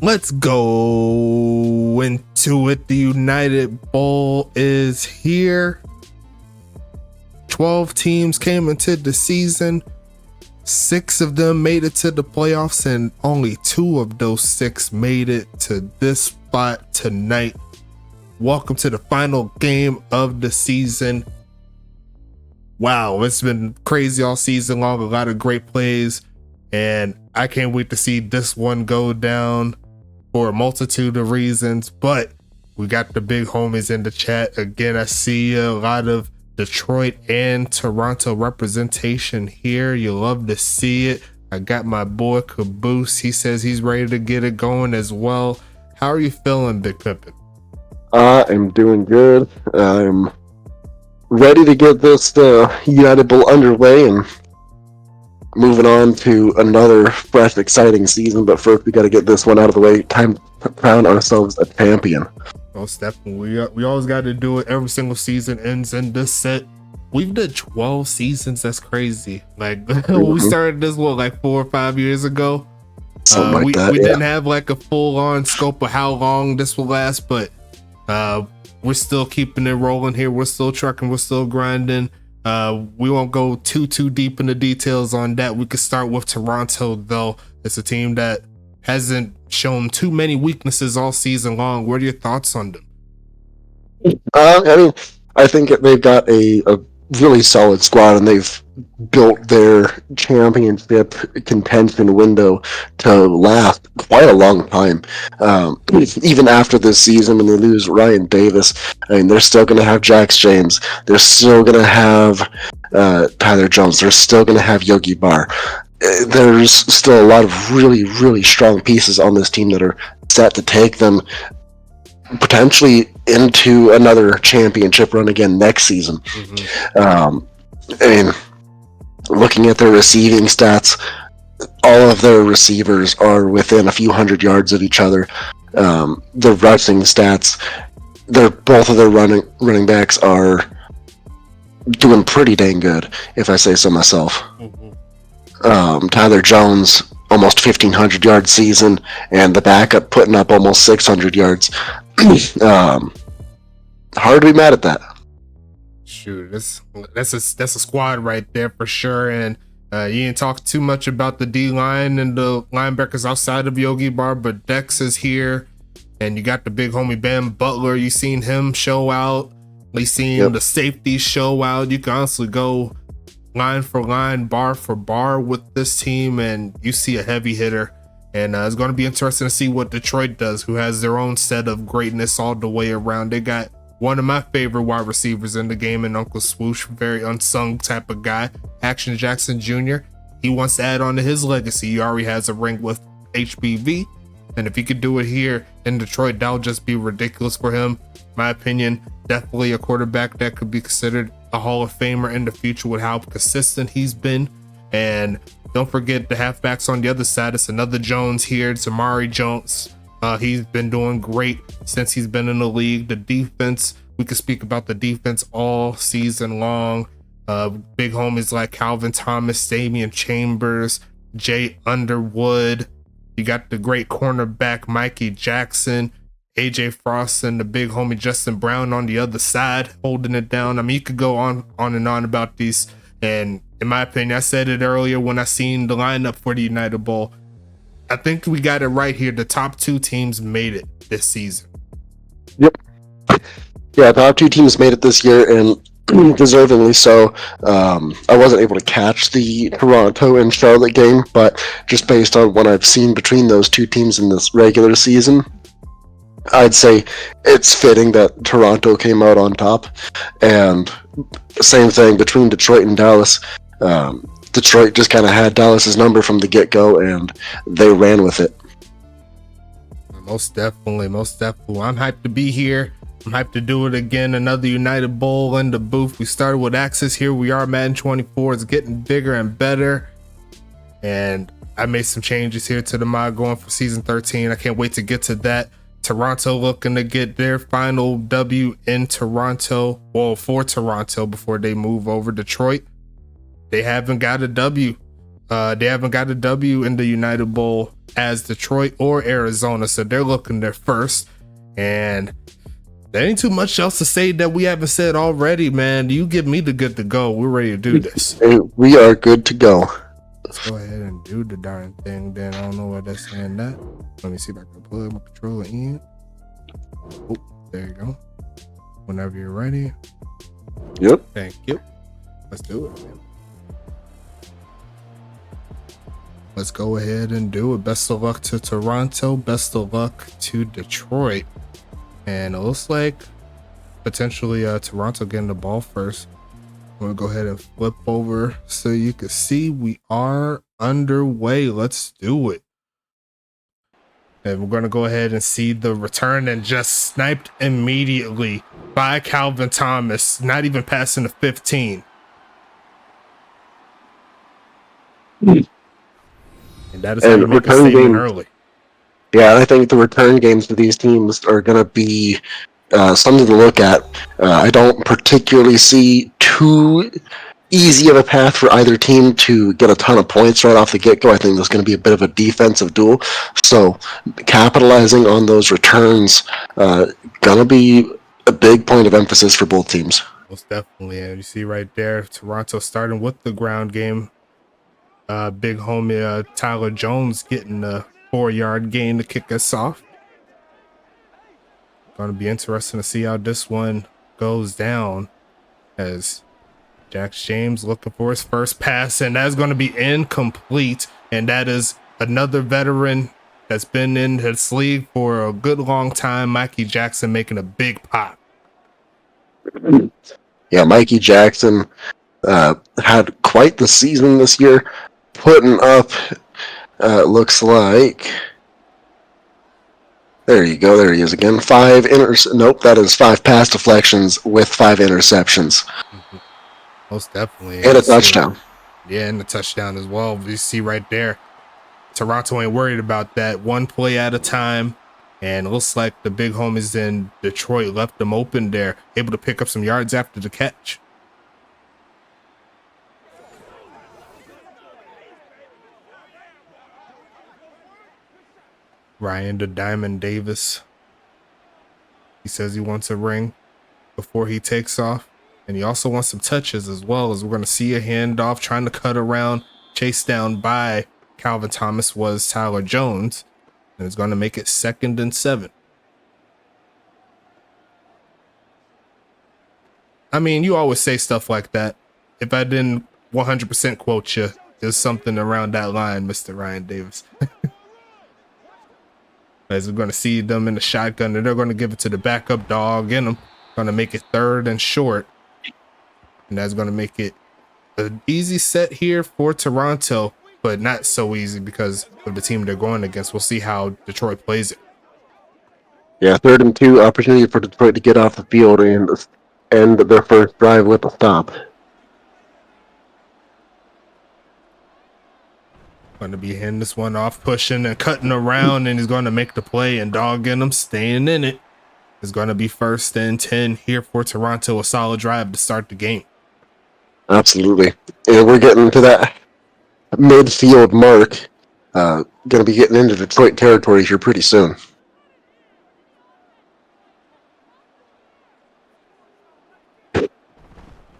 Let's go into it. The United Bowl is here. 12 teams came into the season. 6 of them made it to the playoffs, and only 2 of those 6 made it to this spot tonight. Welcome to the final game of the season. Wow, it's been crazy all season long. A lot of great plays, and I can't wait to see this one go down for a multitude of reasons. But we got the big homies in the chat again. I see a lot of Detroit and Toronto representation here. You love to see it. I got my boy Caboose. He says he's ready to get it going as well. How are you feeling, Big Pippin? I'm doing good. I'm ready to get this United Bowl underway and moving on to another fresh, exciting season. But first, we got to get this one out of the way. Time to crown ourselves a champion. Most definitely. We always got to do it. Every single season ends in this set. We've done 12 seasons. That's crazy. Like we started this like 4 or 5 years ago. Something like that. We didn't have like a full-on scope of how long this will last, but we're still keeping it rolling here. We're still trucking. We're still grinding. We won't go too deep into details on that. We could start with Toronto, though. It's a team that hasn't shown too many weaknesses all season long. What are your thoughts on them? I think they've got a really solid squad, and they've built their championship contention window to last quite a long time. Even after this season, when they lose Ryan Davis, they're still going to have Jax James. They're still going to have Tyler Jones. They're still going to have Yogi Barr. There's still a lot of really strong pieces on this team that are set to take them potentially into another championship run again next season. Looking at their receiving stats, all of their receivers are within a few hundred yards of each other. Their rushing stats, both of their running backs are doing pretty dang good, if I say so myself. Tyler Jones, almost 1,500 yard season, and the backup putting up almost 600 yards. Hard to be mad at that. Shoot, that's a squad right there for sure. And you didn't talk too much about the D-line and the linebackers outside of Yogi Barr, but Dex is here, and you got the big homie Ben Butler. You seen him show out. You seen the safeties show out. You can honestly go line for line, bar for bar with this team, and you see a heavy hitter. And it's going to be interesting to see what Detroit does, who has their own set of greatness all the way around. They got one of my favorite wide receivers in the game, and Uncle Swoosh, very unsung type of guy, Action Jackson Jr. He wants to add on to his legacy. He already has a ring with HBV, and if he could do it here in Detroit, that'll just be ridiculous for him. My opinion, definitely a quarterback that could be considered a Hall of Famer in the future with how consistent he's been. And don't forget the halfbacks on the other side. It's another Jones here. It's Amari Jones. He's been doing great since he's been in the league. The defense, we could speak about the defense all season long. Big homies like Calvin Thomas, Damian Chambers, Jay Underwood. You got the great cornerback Mikey Jackson, AJ Frost, and the big homie Justin Brown on the other side holding it down. I mean, you could go on and on about these. And in my opinion, I said it earlier when I seen the lineup for the United Bowl. I think we got it right here. The top 2 teams made it this season. Yep. Yeah, the top 2 teams made it this year, and deservingly so. I wasn't able to catch the Toronto and Charlotte game, but just based on what I've seen between those 2 teams in this regular season, I'd say it's fitting that Toronto came out on top. And same thing between Detroit and Dallas. Detroit just kind of had Dallas's number from the get-go, and they ran with it. Most definitely. I'm hyped to be here. I'm hyped to do it again. Another United Bowl in the booth. We started with Axis. Here we are, Madden 24. It's getting bigger and better. And I made some changes here to the mod going for season 13. I can't wait to get to that. Toronto looking to get their final W in Toronto. Well, for Toronto before they move over. Detroit, they haven't got a W They haven't got a W in the United Bowl as Detroit or Arizona, so they're looking their first. And there ain't too much else to say that we haven't said already, man. You give me the good to go. We're ready to do this. We are good to go. Let's go ahead and do the darn thing. Then I don't know why that's saying that. Let me see if I can plug my controller in. Oh, there you go. Whenever you're ready. Yep. Thank you. Let's do it, man. Let's go ahead and do it. Best of luck to Toronto. Best of luck to Detroit. And it looks like potentially Toronto getting the ball first. I'm going to go ahead and flip over so you can see we are underway. Let's do it. And we're going to go ahead and see the return, and just sniped immediately by Calvin Thomas, not even passing the 15. And that is how you make a statement early. Yeah, I think the return games for these teams are going to be something to look at. I don't particularly see too easy of a path for either team to get a ton of points right off the get-go. I think there's going to be a bit of a defensive duel. So capitalizing on those returns going to be a big point of emphasis for both teams. Most definitely. And you see right there, Toronto starting with the ground game. Big homie Tyler Jones getting a 4-yard gain to kick us off. Going to be interesting to see how this one goes down, as Jax James looking for his first pass, and that's going to be incomplete. And that is another veteran that's been in this league for a good long time, Mikey Jackson, making a big pop. Yeah, Mikey Jackson had quite the season this year, putting up, looks like, there you go, there he is again, nope, that is 5 pass deflections with 5 interceptions. Most definitely. And a touchdown. Yeah, and a touchdown as well. You see right there, Toronto ain't worried about that. One play at a time. And it looks like the big homies in Detroit left them open there, able to pick up some yards after the catch. Ryan the Diamond Davis. He says he wants a ring before he takes off. And he also wants some touches as well, as we're going to see a handoff trying to cut around, chased down by Calvin Thomas was Tyler Jones. And it's going to make it 2nd and 7. I mean, you always say stuff like that. If I didn't 100% quote you, there's something around that line, Mr. Ryan Davis. As we're going to see them in the shotgun, and they're going to give it to the backup dog in them. Going to make it 3rd and short. And that's going to make it an easy set here for Toronto, but not so easy because of the team they're going against. We'll see how Detroit plays it. Yeah, 3rd and 2, opportunity for Detroit to get off the field and end their first drive with a stop. Going to be hitting this one off, pushing and cutting around, and he's going to make the play, and dogging him, staying in it. It's going to be 1st and 10 here for Toronto. A solid drive to start the game. Absolutely. And we're getting to that midfield mark. Going to be getting into Detroit territory here pretty soon.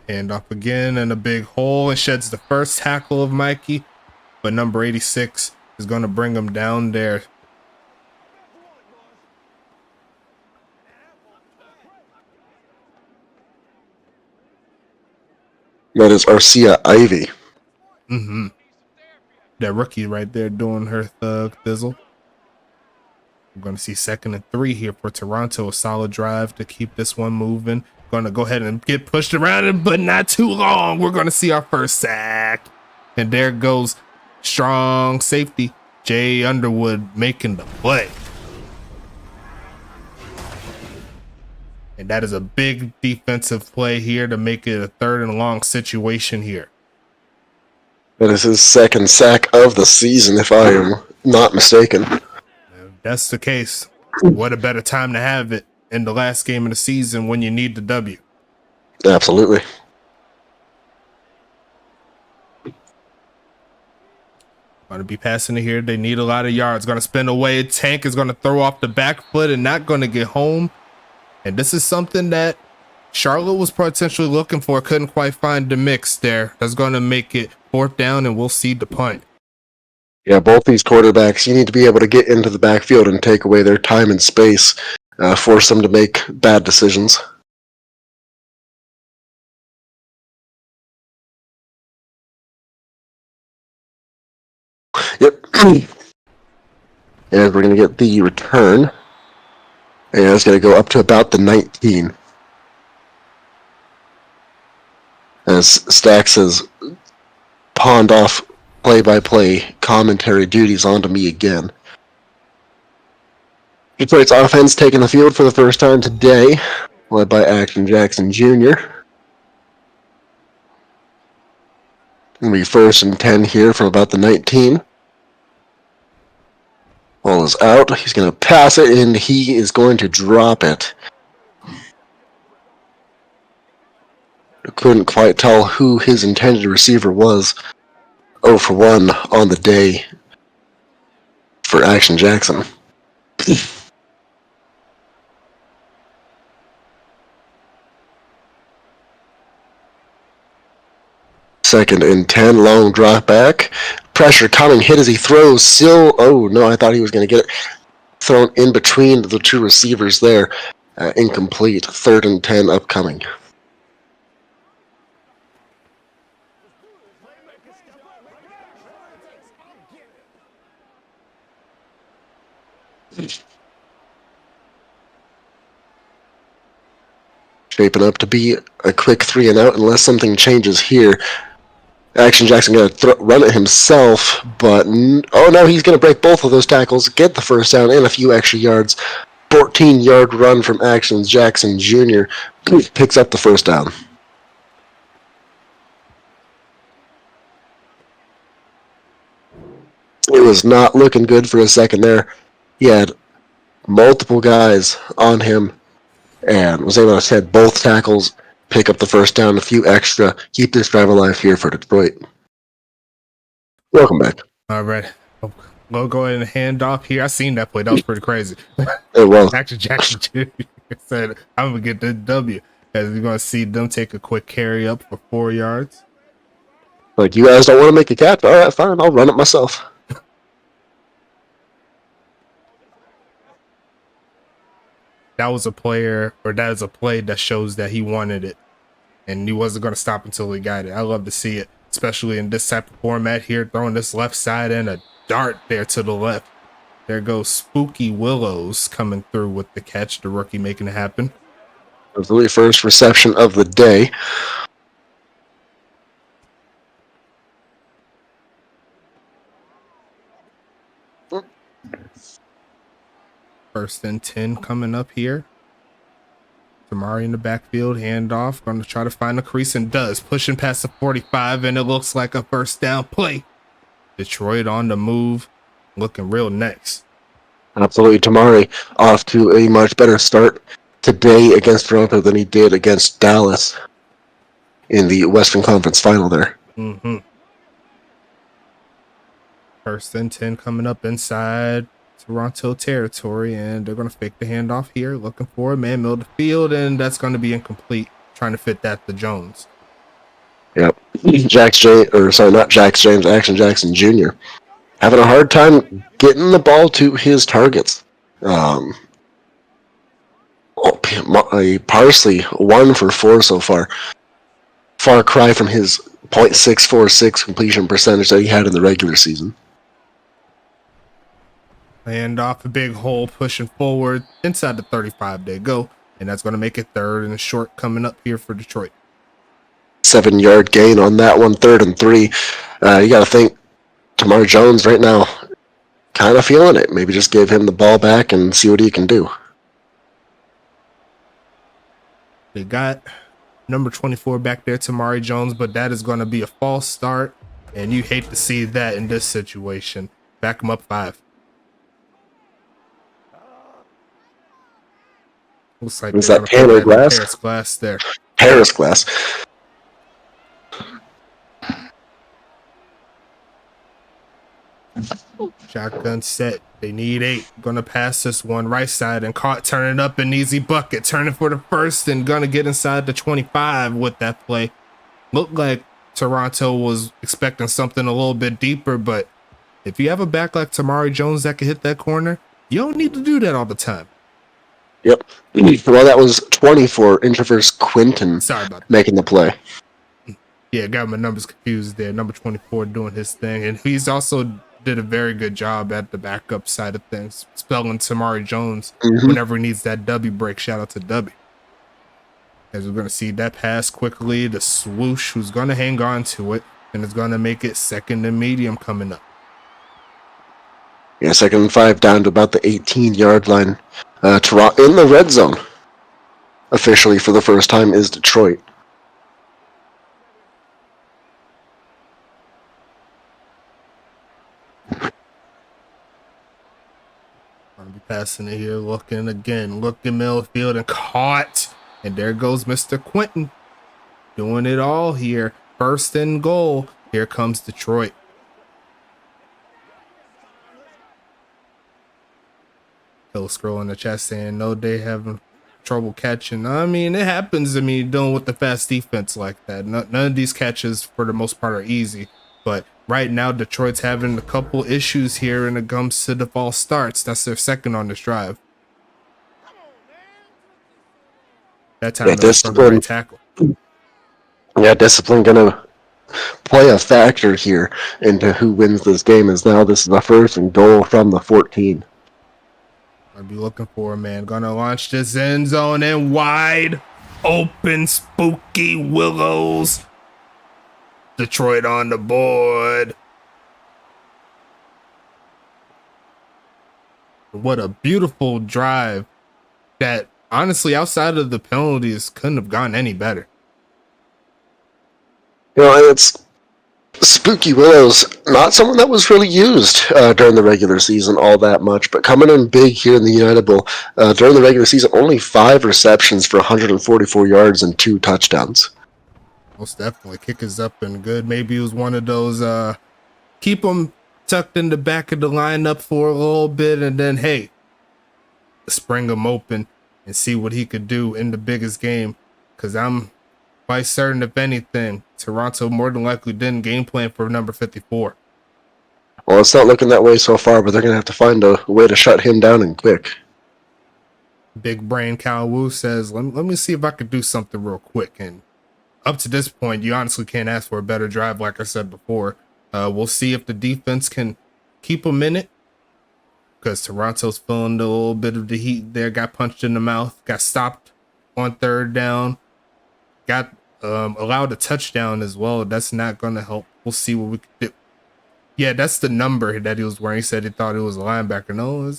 Hand up again, and a big hole, and sheds the first tackle of Mikey. But number 86 is going to bring him down there. That is Arcia Ivy. That rookie right there doing her thug thizzle. We're going to see 2nd and 3 here for Toronto. A solid drive to keep this one moving. Going to go ahead and get pushed around, but not too long. We're going to see our first sack. And there goes strong safety Jay Underwood making the play. And that is a big defensive play here to make it a 3rd and long situation here. That is his 2nd sack of the season, if I am not mistaken. If that's the case, what a better time to have it in the last game of the season when you need the W. Absolutely. Going to be passing it here. They need a lot of yards. Going to spin away. Tank is going to throw off the back foot and not going to get home. And this is something that Charlotte was potentially looking for. Couldn't quite find the mix there. That's going to make it 4th down, and we'll see the punt. Yeah, both these quarterbacks, you need to be able to get into the backfield and take away their time and space, force them to make bad decisions. Yep. And we're going to get the return. And it's going to go up to about the 19. As Stacks has pawned off play-by-play commentary duties onto me again. Detroit's offense taking the field for the first time today, led by Action Jackson Jr. Going to be 1st and 10 here from about the 19. Ball is out. He's going to pass it, and he is going to drop it. I couldn't quite tell who his intended receiver was. 0 for 1 on the day for Action Jackson. Second and 10, long drop back. Pressure coming, hit as he throws. Still, oh no, I thought he was going to get it thrown in between the two receivers there. Incomplete. 3rd and 10 upcoming. Shaping up to be a quick 3 and out unless something changes here. Action Jackson going to run it himself, but oh no, he's going to break both of those tackles, get the 1st down and a few extra yards. 14-yard run from Action Jackson Jr. picks up the 1st down. It was not looking good for a second there. He had multiple guys on him and was able to hit both tackles, pick up the 1st down, a few extra, keep this drive alive here for Detroit. Welcome back. All right. We'll go ahead and hand off here. I seen that play. That was pretty crazy. It was. Action Jackson said, I'm going to get the W. As you're going to see them take a quick carry up for 4 yards. Like, you guys don't want to make a catch? All right, fine. I'll run it myself. That was a player, or that is a play that shows that he wanted it. And he wasn't going to stop until he got it. I love to see it, especially in this type of format here, throwing this left side and a dart there to the left. There goes Spooky Willows coming through with the catch, the rookie making it happen. It was the 1st reception of the day. First and 10 coming up here. Tamari in the backfield, handoff, going to try to find a crease and does. Pushing past the 45, and it looks like a 1st down play. Detroit on the move, looking real nice. Absolutely. Tamari off to a much better start today against Toronto than he did against Dallas in the Western Conference Final there. Mm-hmm. 1st and 10 coming up inside Toronto territory, and they're going to fake the handoff here, looking for a man, middle of the field, and that's going to be incomplete, trying to fit that to Jones. Yep. Not Jax James, Action Jackson Jr. having a hard time getting the ball to his targets. Parsley, 1 for 4 so far. Far cry from his .646 completion percentage that he had in the regular season. And off a big hole, pushing forward inside the 35 they go, and that's going to make it 3rd and short coming up here for Detroit. 7-yard gain on that one, 3rd and 3. You got to think Tamar Jones right now kind of feeling it. Maybe just give him the ball back and see what he can do. They got number 24 back there, Tamari Jones, but that is going to be a false start, and you hate to see that in this situation. Back him up 5. Looks like is that Taylor Glass? Paris Glass there. Paris Glass. Shotgun set. They need 8. Gonna pass this one right side and caught turning up an easy bucket. Turning for the first and gonna get inside the 25 with that play. Looked like Toronto was expecting something a little bit deeper, but if you have a back like Tamari Jones that can hit that corner, you don't need to do that all the time. Yep. Well, that was 20 for Introverse Quinton. Sorry about that. Making the play. Yeah, got my numbers confused there. Number 24 doing his thing. And he's also did a very good job at the backup side of things, spelling Tamari Jones whenever he needs that W break. Shout out to W. As we're going to see that pass quickly to Swoosh, who's going to hang on to it, and is going to make it second and medium coming up. Yeah, 2nd and 5 down to about the 18-yard line. Toronto in the red zone. Officially for the first time is Detroit. Gonna be passing it here, looking again, looking middle field and caught. And there goes Mr. Quinton doing it all here. 1st and goal. Here comes Detroit. He'll scroll in the chat saying, no, they having trouble catching. I mean, it happens. I mean, dealing with the fast defense like that. None of these catches, for the most part, are easy. But right now, Detroit's having a couple issues here when it comes to the false starts. That's their 2nd on this drive. That time, it was for the right tackle. Yeah, discipline gonna play a factor here into who wins this game. As now this is a 1st and goal from the 14. I'll be looking for a man. Gonna launch this end zone and wide open, spooky willows. Detroit on the board. What a beautiful drive that, honestly, outside of the penalties, couldn't have gone any better. You know, it's Spooky Willows, not someone that was really used during the regular season all that much, but coming in big here in the United Bowl. During the regular season, only 5 receptions for 144 yards and 2 touchdowns. Most definitely. Kick is up and good. Maybe it was one of those keep him tucked in the back of the lineup for a little bit and then, hey, spring him open and see what he could do in the biggest game. Because I'm quite certain, if anything, Toronto more than likely didn't game plan for number 54. Well, it's not looking that way so far, but they're going to have to find a way to shut him down and quick. Big Brain Kyle Wu says, let me see if I could do something real quick. And up to this point, you honestly can't ask for a better drive, like I said before. We'll see if the defense can keep them in it, because Toronto's feeling a little bit of the heat there. Got punched in the mouth, got stopped on 3rd down, got allowed a touchdown as well. That's not going to help. We'll see what we can do. Yeah, that's the number that he was wearing. He said he thought it was a linebacker. No,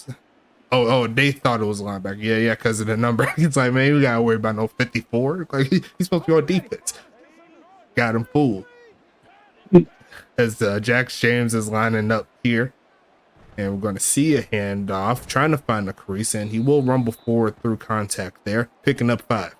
they thought it was a linebacker. Yeah, because of the number. He's like, man, we gotta worry about no 54. Like, he's supposed to be on defense. Got him fooled. As Jax James is lining up here. And we're going to see a handoff, trying to find a crease, and he will rumble forward through contact there, picking up 5.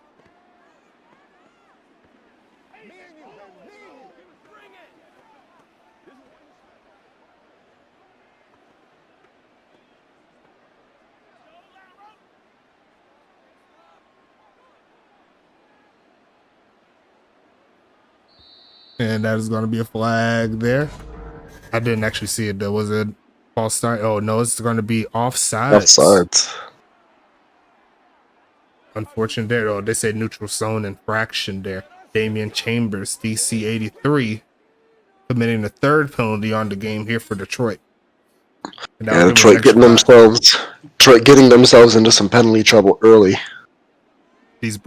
And that is going to be a flag there. I didn't actually see it though. Was it false start? Oh no, it's going to be offsides. Offsides. Unfortunate there. Oh, they said neutral zone infraction there. Damian Chambers, DC 83, committing the 3rd penalty on the game here for Detroit. Yeah, Detroit getting themselves into some penalty trouble early. These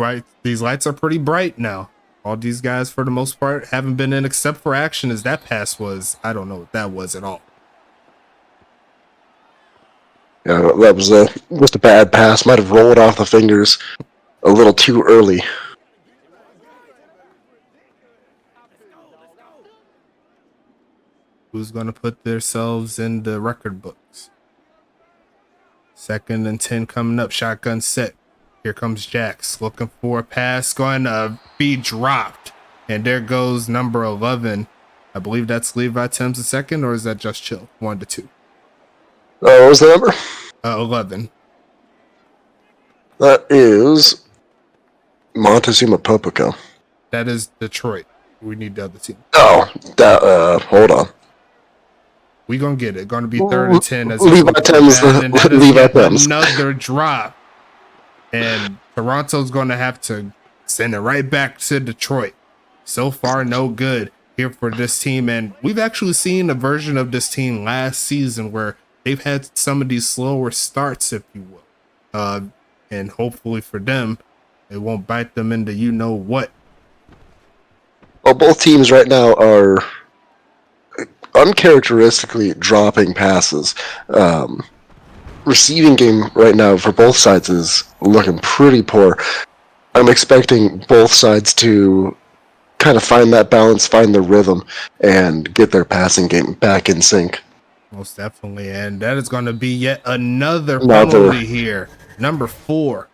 lights are pretty bright now. All these guys, for the most part, haven't been in except for action. As that pass was, I don't know what that was at all. Yeah, that was just a bad pass. Might have rolled off the fingers a little too early. Who's going to put themselves in the record books? 2nd and 10 coming up. Shotgun set. Here comes Jax looking for a pass, going to be dropped. And there goes number 11. I believe that's Levi Timms II, or is that just Chill? 1 to 2. What was the number? 11. That is Montezuma Popico. That is Detroit. We need the other team. Oh, that. Hold on. We gonna get it. Gonna be 3rd and 10 as Levi Thames. and that is Levi yet Thames. another drop. And Toronto's gonna have to send it right back to Detroit. So far, no good here for this team. And we've actually seen a version of this team last season where they've had some of these slower starts, if you will. And hopefully for them, it won't bite them into you know what. Well, both teams right now are uncharacteristically dropping passes. Receiving game right now for both sides is looking pretty poor. I'm expecting both sides to kind of find that balance, find the rhythm, and get their passing game back in sync. Most definitely. And that is going to be yet another penalty here. Number 4.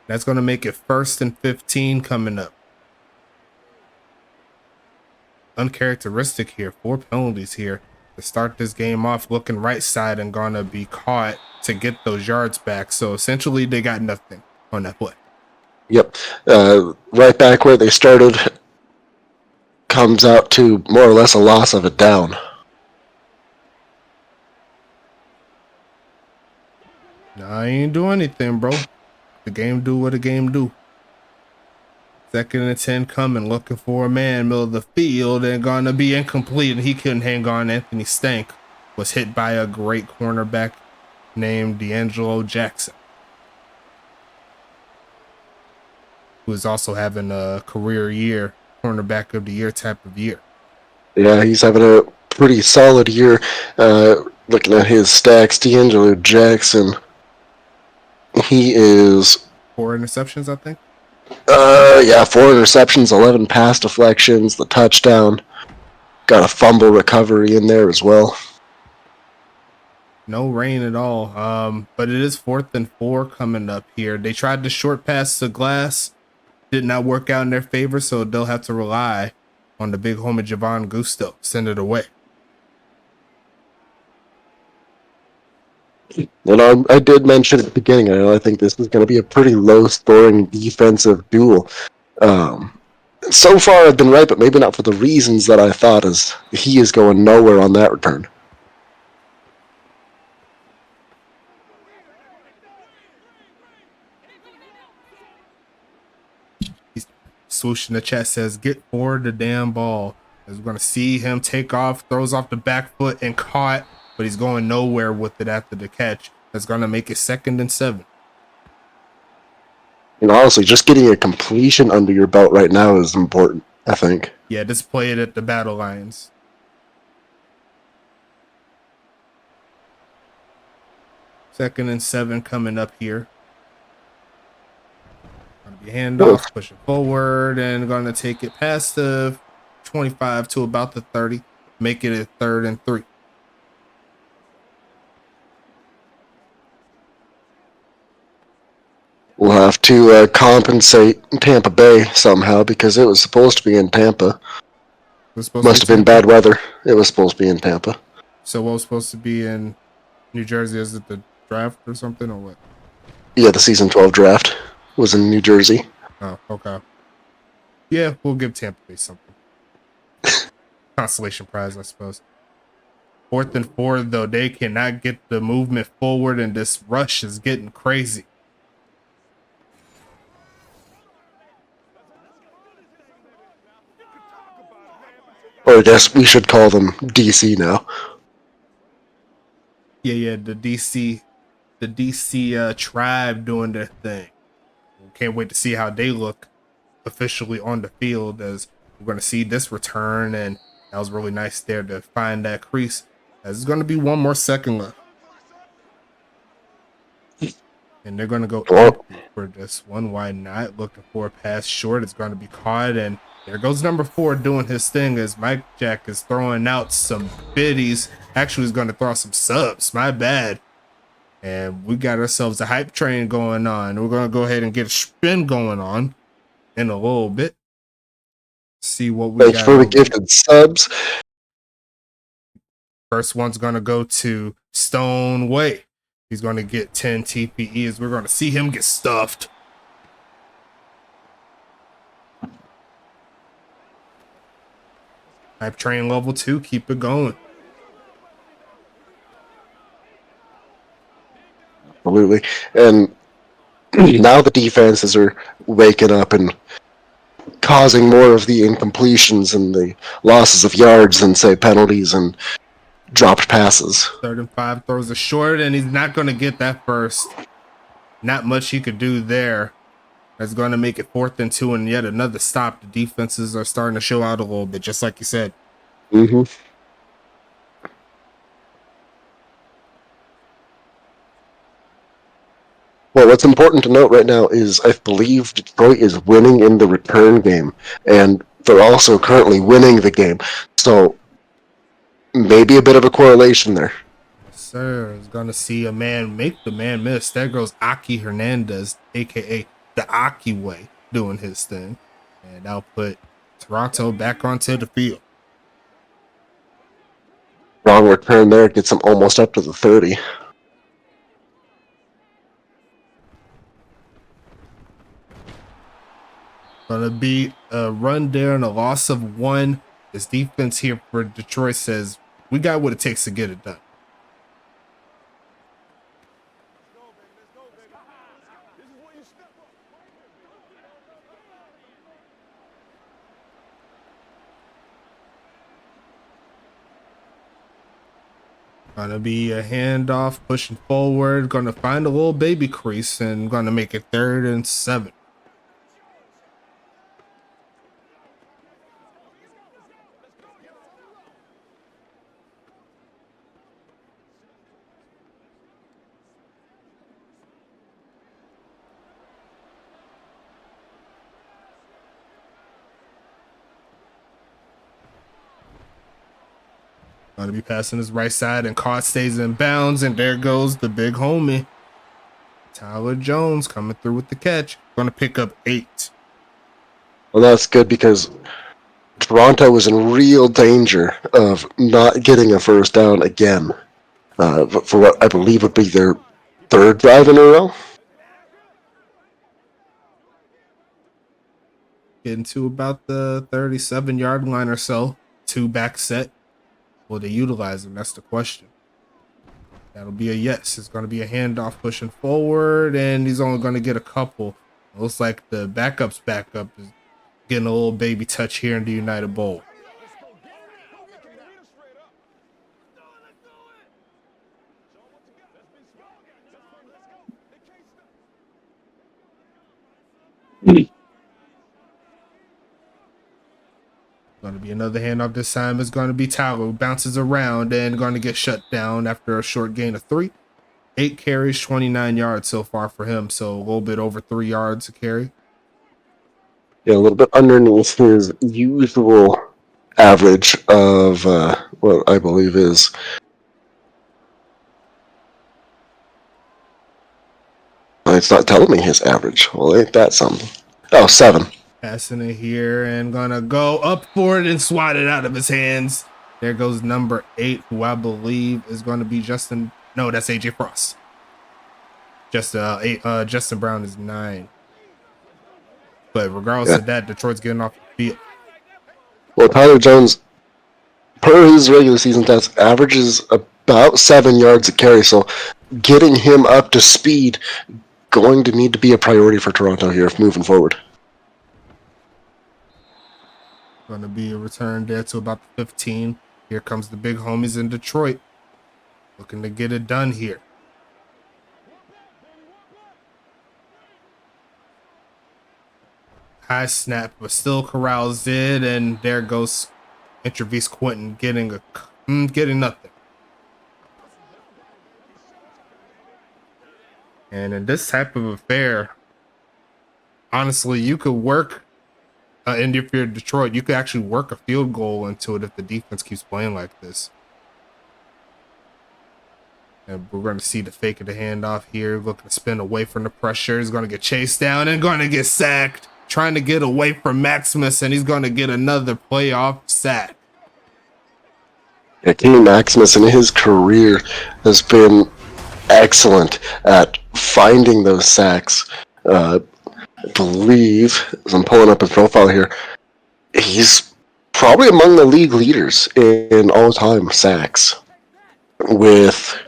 That's going to make it 1st and 15 coming up. Uncharacteristic here. 4 penalties here to start this game off, looking right side and going to be caught to get those yards back. So essentially they got nothing on that play. Yep. Right back where they started comes out to more or less a loss of a down. Nah, I ain't do anything, bro. The game do what the game do. 2nd and 10 coming, looking for a man, middle of the field, and gonna be incomplete, and he couldn't hang on. Anthony Stank was hit by a great cornerback named D'Angelo Jackson, who is also having a career year, cornerback of the year type of year. Yeah, he's having a pretty solid year. Looking at his stacks, D'Angelo Jackson, he is 4 interceptions, I think. 4 interceptions, 11 pass deflections, the touchdown. Got a fumble recovery in there as well. No rain at all. But it is 4th and 4 coming up here. They tried to short pass to Glass. Did not work out in their favor, so they'll have to rely on the big homie Javon Gusto. Send it away. And I did mention at the beginning, I think this is going to be a pretty low-scoring defensive duel. So far, I've been right, but maybe not for the reasons that I thought, as he is going nowhere on that return. He's swooshing the chat, says, get forward the damn ball. As we're going to see him take off, throws off the back foot and caught, but he's going nowhere with it after the catch. That's going to make it 2nd and 7. And honestly, just getting a completion under your belt right now is important, I think. Yeah, just play it at the Battle Lions. Second and 7 coming up here. Going to be handoff, pushing forward, and going to take it past the 25 to about the 30. Make it a 3rd and 3. We'll have to compensate Tampa Bay somehow because it was supposed to be in Tampa. Must have been bad weather. It was supposed to be in Tampa. So what was supposed to be in New Jersey? Is it the draft or something or what? Yeah, the season 12 draft was in New Jersey. Oh, okay. Yeah, we'll give Tampa Bay something. Consolation prize, I suppose. 4th and 4, though, they cannot get the movement forward, and this rush is getting crazy. Or I guess we should call them DC now. Yeah, the DC tribe doing their thing. Can't wait to see how they look officially on the field, as we're going to see this return, and that was really nice there to find that crease. As it's going to be 1 more second left. And they're going to go for this one wide not looking for a pass short. It's going to be caught, and there goes number 4 doing his thing as Mike Jack is throwing out some biddies. Actually, he's going to throw some subs. My bad. And we got ourselves a hype train going on. We're going to go ahead and get a spin going on in a little bit. See what we got. Thanks for the gifted subs. First one's going to go to Stone Way. He's going to get 10 TPE as we're going to see him get stuffed. Hype train level 2, keep it going. Absolutely. And now the defenses are waking up and causing more of the incompletions and the losses of yards than, say, penalties and dropped passes. 3rd and 5, throws a short, and he's not going to get that first. Not much he could do there. That's going to make it 4th and 2, and yet another stop. The defenses are starting to show out a little bit, just like you said. Mm-hmm. Well, what's important to note right now is I believe Detroit is winning in the return game, and they're also currently winning the game. So maybe a bit of a correlation there. Yes, sir. Is going to see a man make the man miss. There goes Aki Hernandez, a.k.a. the Aki way, doing his thing. And that'll put Toronto back onto the field. Wrong return there gets them almost up to the 30. Gonna be a run there and a loss of 1. This defense here for Detroit says, we got what it takes to get it done. Gonna be a handoff, pushing forward, gonna find a little baby crease and gonna make it 3rd and 7. Gonna be passing his right side, and caught, stays in bounds, and there goes the big homie. Tyler Jones coming through with the catch. Gonna pick up 8. Well, that's good because Toronto was in real danger of not getting a first down again for what I believe would be their 3rd drive in a row. Getting to about the 37-yard line or so. 2 back set. Will they utilize him? That's the question. That'll be a yes. It's going to be a handoff pushing forward, and he's only going to get a couple. It looks like the backup's backup is getting a little baby touch here in the United Bowl. Going to be another handoff this time. It's going to be Tyler, who bounces around and going to get shut down after a short gain of 3. 8 carries, 29 yards so far for him. So a little bit over 3 yards a carry. Yeah, a little bit underneath his usual average of what I believe is it's not telling me his average. Well, ain't that something? Oh, 7. Passing it here and gonna go up for it and swat it out of his hands. There goes number 8, who I believe is going to be Justin. No, that's AJ Frost. Justin Brown is 9. But regardless of that, Detroit's getting off the field. Well, Tyler Jones, per his regular season stats, averages about 7 yards a carry. So getting him up to speed going to need to be a priority for Toronto here moving forward. Going to be a return there to about the 15. Here comes the big homies in Detroit. Looking to get it done here. High snap, but still corrals it, and there goes Intravis Quentin getting nothing. And in this type of affair, honestly, you could work. And if you're Detroit, you could actually work a field goal into it if the defense keeps playing like this. And we're going to see the fake of the handoff here. Looking to spin away from the pressure. He's going to get chased down and going to get sacked. Trying to get away from Maximus, and he's going to get another playoff sack. Yeah, King Maximus in his career has been excellent at finding those sacks. I believe, as I'm pulling up his profile here, he's probably among the league leaders in all-time sacks, with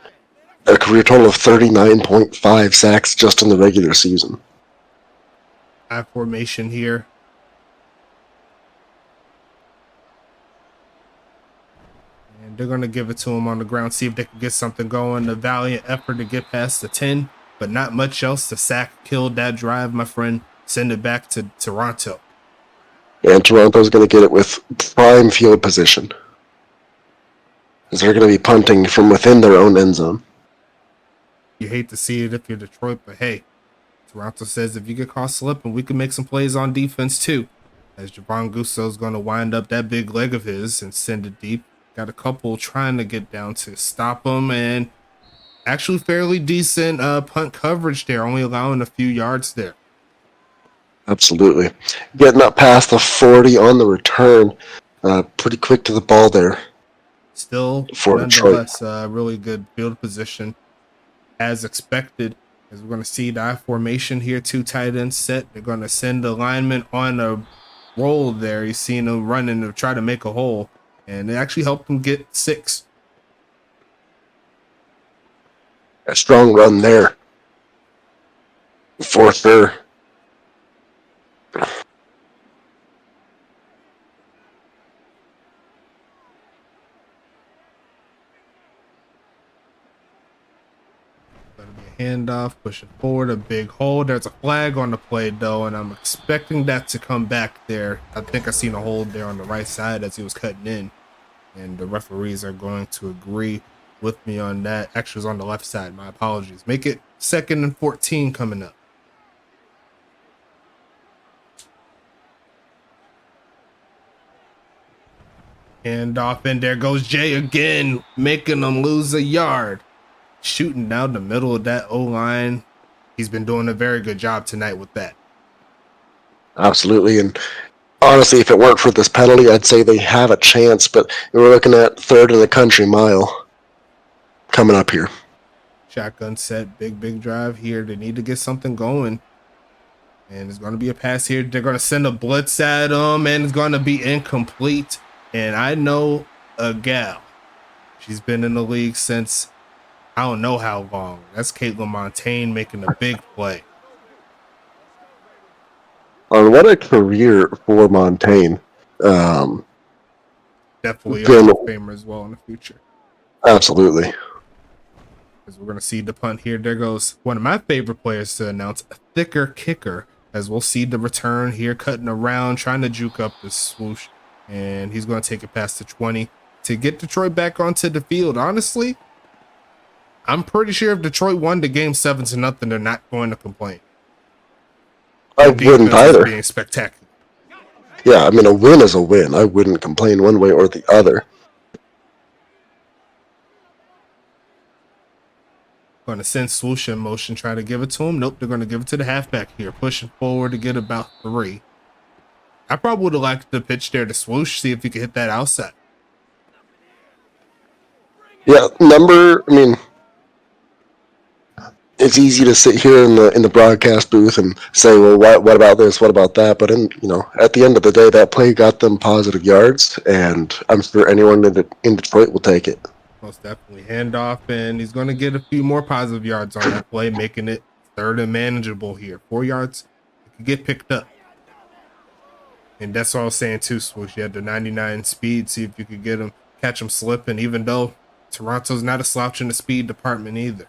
a career total of 39.5 sacks just in the regular season. I formation here. And they're going to give it to him on the ground, see if they can get something going. A valiant effort to get past the 10, but not much else. The sack killed that drive, my friend. Send it back to Toronto. And Toronto's going to get it with prime field position, as they're going to be punting from within their own end zone. You hate to see it if you're Detroit, but hey, Toronto says if you get caught slipping, we can make some plays on defense too. As Javon Gusso's going to wind up that big leg of his and send it deep. Got a couple trying to get down to stop him, and actually fairly decent punt coverage there, only allowing a few yards there. Absolutely. Getting up past the 40 on the return. Pretty quick to the ball there. Still, for nonetheless, really good field position as expected. As we're going to see the I formation here, 2 tight ends set. They're going to send the lineman on a roll there. You've seen him running to try to make a hole, and it actually helped him get 6. A strong run there, for sure. Going to be a handoff, pushing forward, a big hole. There's a flag on the play, though, and I'm expecting that to come back there. I think I seen a hold there on the right side as he was cutting in, and the referees are going to agree with me on that. Actually, it's on the left side. My apologies. Make it 2nd and 14 coming up. Handoff, and there goes Jay again, making them lose a yard. Shooting down the middle of that O-line. He's been doing a very good job tonight with that. Absolutely, and honestly, if it weren't for this penalty, I'd say they have a chance, but we're looking at 3rd in the country mile coming up here. Shotgun set, big drive here. They need to get something going. And it's going to be a pass here. They're going to send a blitz at him, and it's going to be incomplete. And I know a gal. She's been in the league since I don't know how long. That's Caitlin Montaigne making a big play. What a career for Montaigne. Definitely a Hall of Famer as well in the future. Absolutely. As we're going to see the punt here. There goes one of my favorite players to announce, a thicker kicker. As we'll see the return here, cutting around, trying to juke up the swoosh. And he's going to take it past the 20 to get Detroit back onto the field. Honestly, I'm pretty sure if Detroit won the game 7-0, they're not going to complain. I wouldn't either. Being spectacular. Yeah, I mean, a win is a win. I wouldn't complain one way or the other. Going to send swoosh in motion, try to give it to him. Nope, they're going to give it to the halfback here, pushing forward to get about 3. I probably would have liked the pitch there to swoosh, see if he could hit that outside. Yeah, it's easy to sit here in the broadcast booth and say, well, what about this? What about that? But at the end of the day, that play got them positive yards, and I'm sure anyone in Detroit will take it. Most definitely. Handoff, and he's going to get a few more positive yards on that play, making it 3rd and manageable here. 4 yards, it could get picked up. And that's what I was saying too, Swoosh. You had the 99 speed, see if you could get him, catch him slipping, even though Toronto's not a slouch in the speed department either.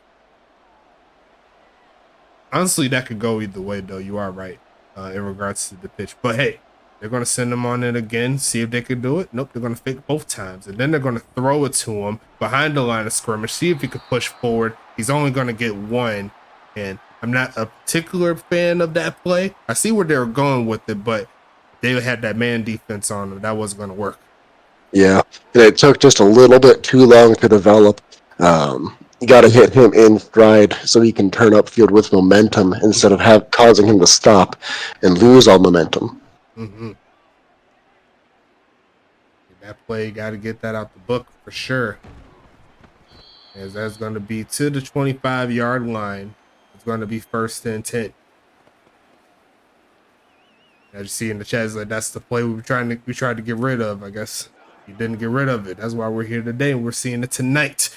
Honestly, that could go either way, though. You are right in regards to the pitch. But hey, they're going to send him on it again, see if they can do it. Nope, they're going to fake both times. And then they're going to throw it to him behind the line of scrimmage, see if he can push forward. He's only going to get 1. And I'm not a particular fan of that play. I see where they were going with it, but they had that man defense on them. That wasn't going to work. Yeah, and it took just a little bit too long to develop. You got to hit him in stride so he can turn upfield with momentum instead of causing him to stop and lose all momentum. That play, got to get that out the book for sure. As that's going to be to the 25-yard line. It's going to be 1st and 10. As you see in the chat, like that's the play we tried to get rid of. I guess you didn't get rid of it. That's why we're here today. And we're seeing it tonight.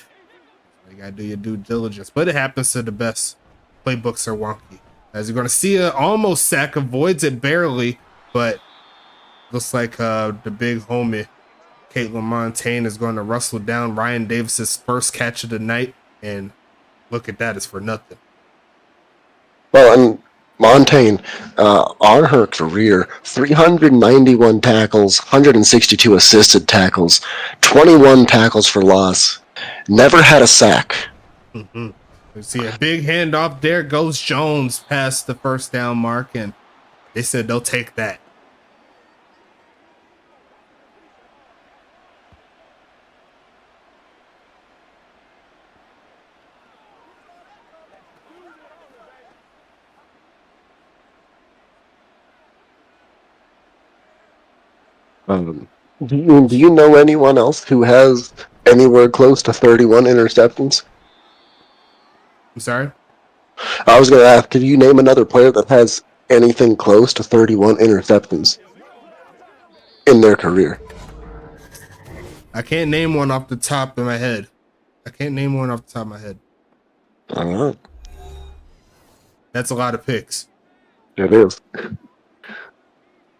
You gotta do your due diligence, but it happens to the best. Playbooks are wonky. As you're gonna see, a almost sack, avoids it barely, but looks like the big homie Caitlin Montaigne is going to rustle down Ryan Davis's first catch of the night, and look at that, it's for nothing. Well, and Montaigne, on her career, 391 tackles, 162 assisted tackles, 21 tackles for loss, never had a sack. Mm-hmm. You see a big handoff. There goes Jones past the first down mark, and they said they'll take that. Do you know anyone else who has anywhere close to 31 interceptions? I'm sorry? I was going to ask, could you name another player that has anything close to 31 interceptions in their career? I can't name one off the top of my head. That's a lot of picks. It is.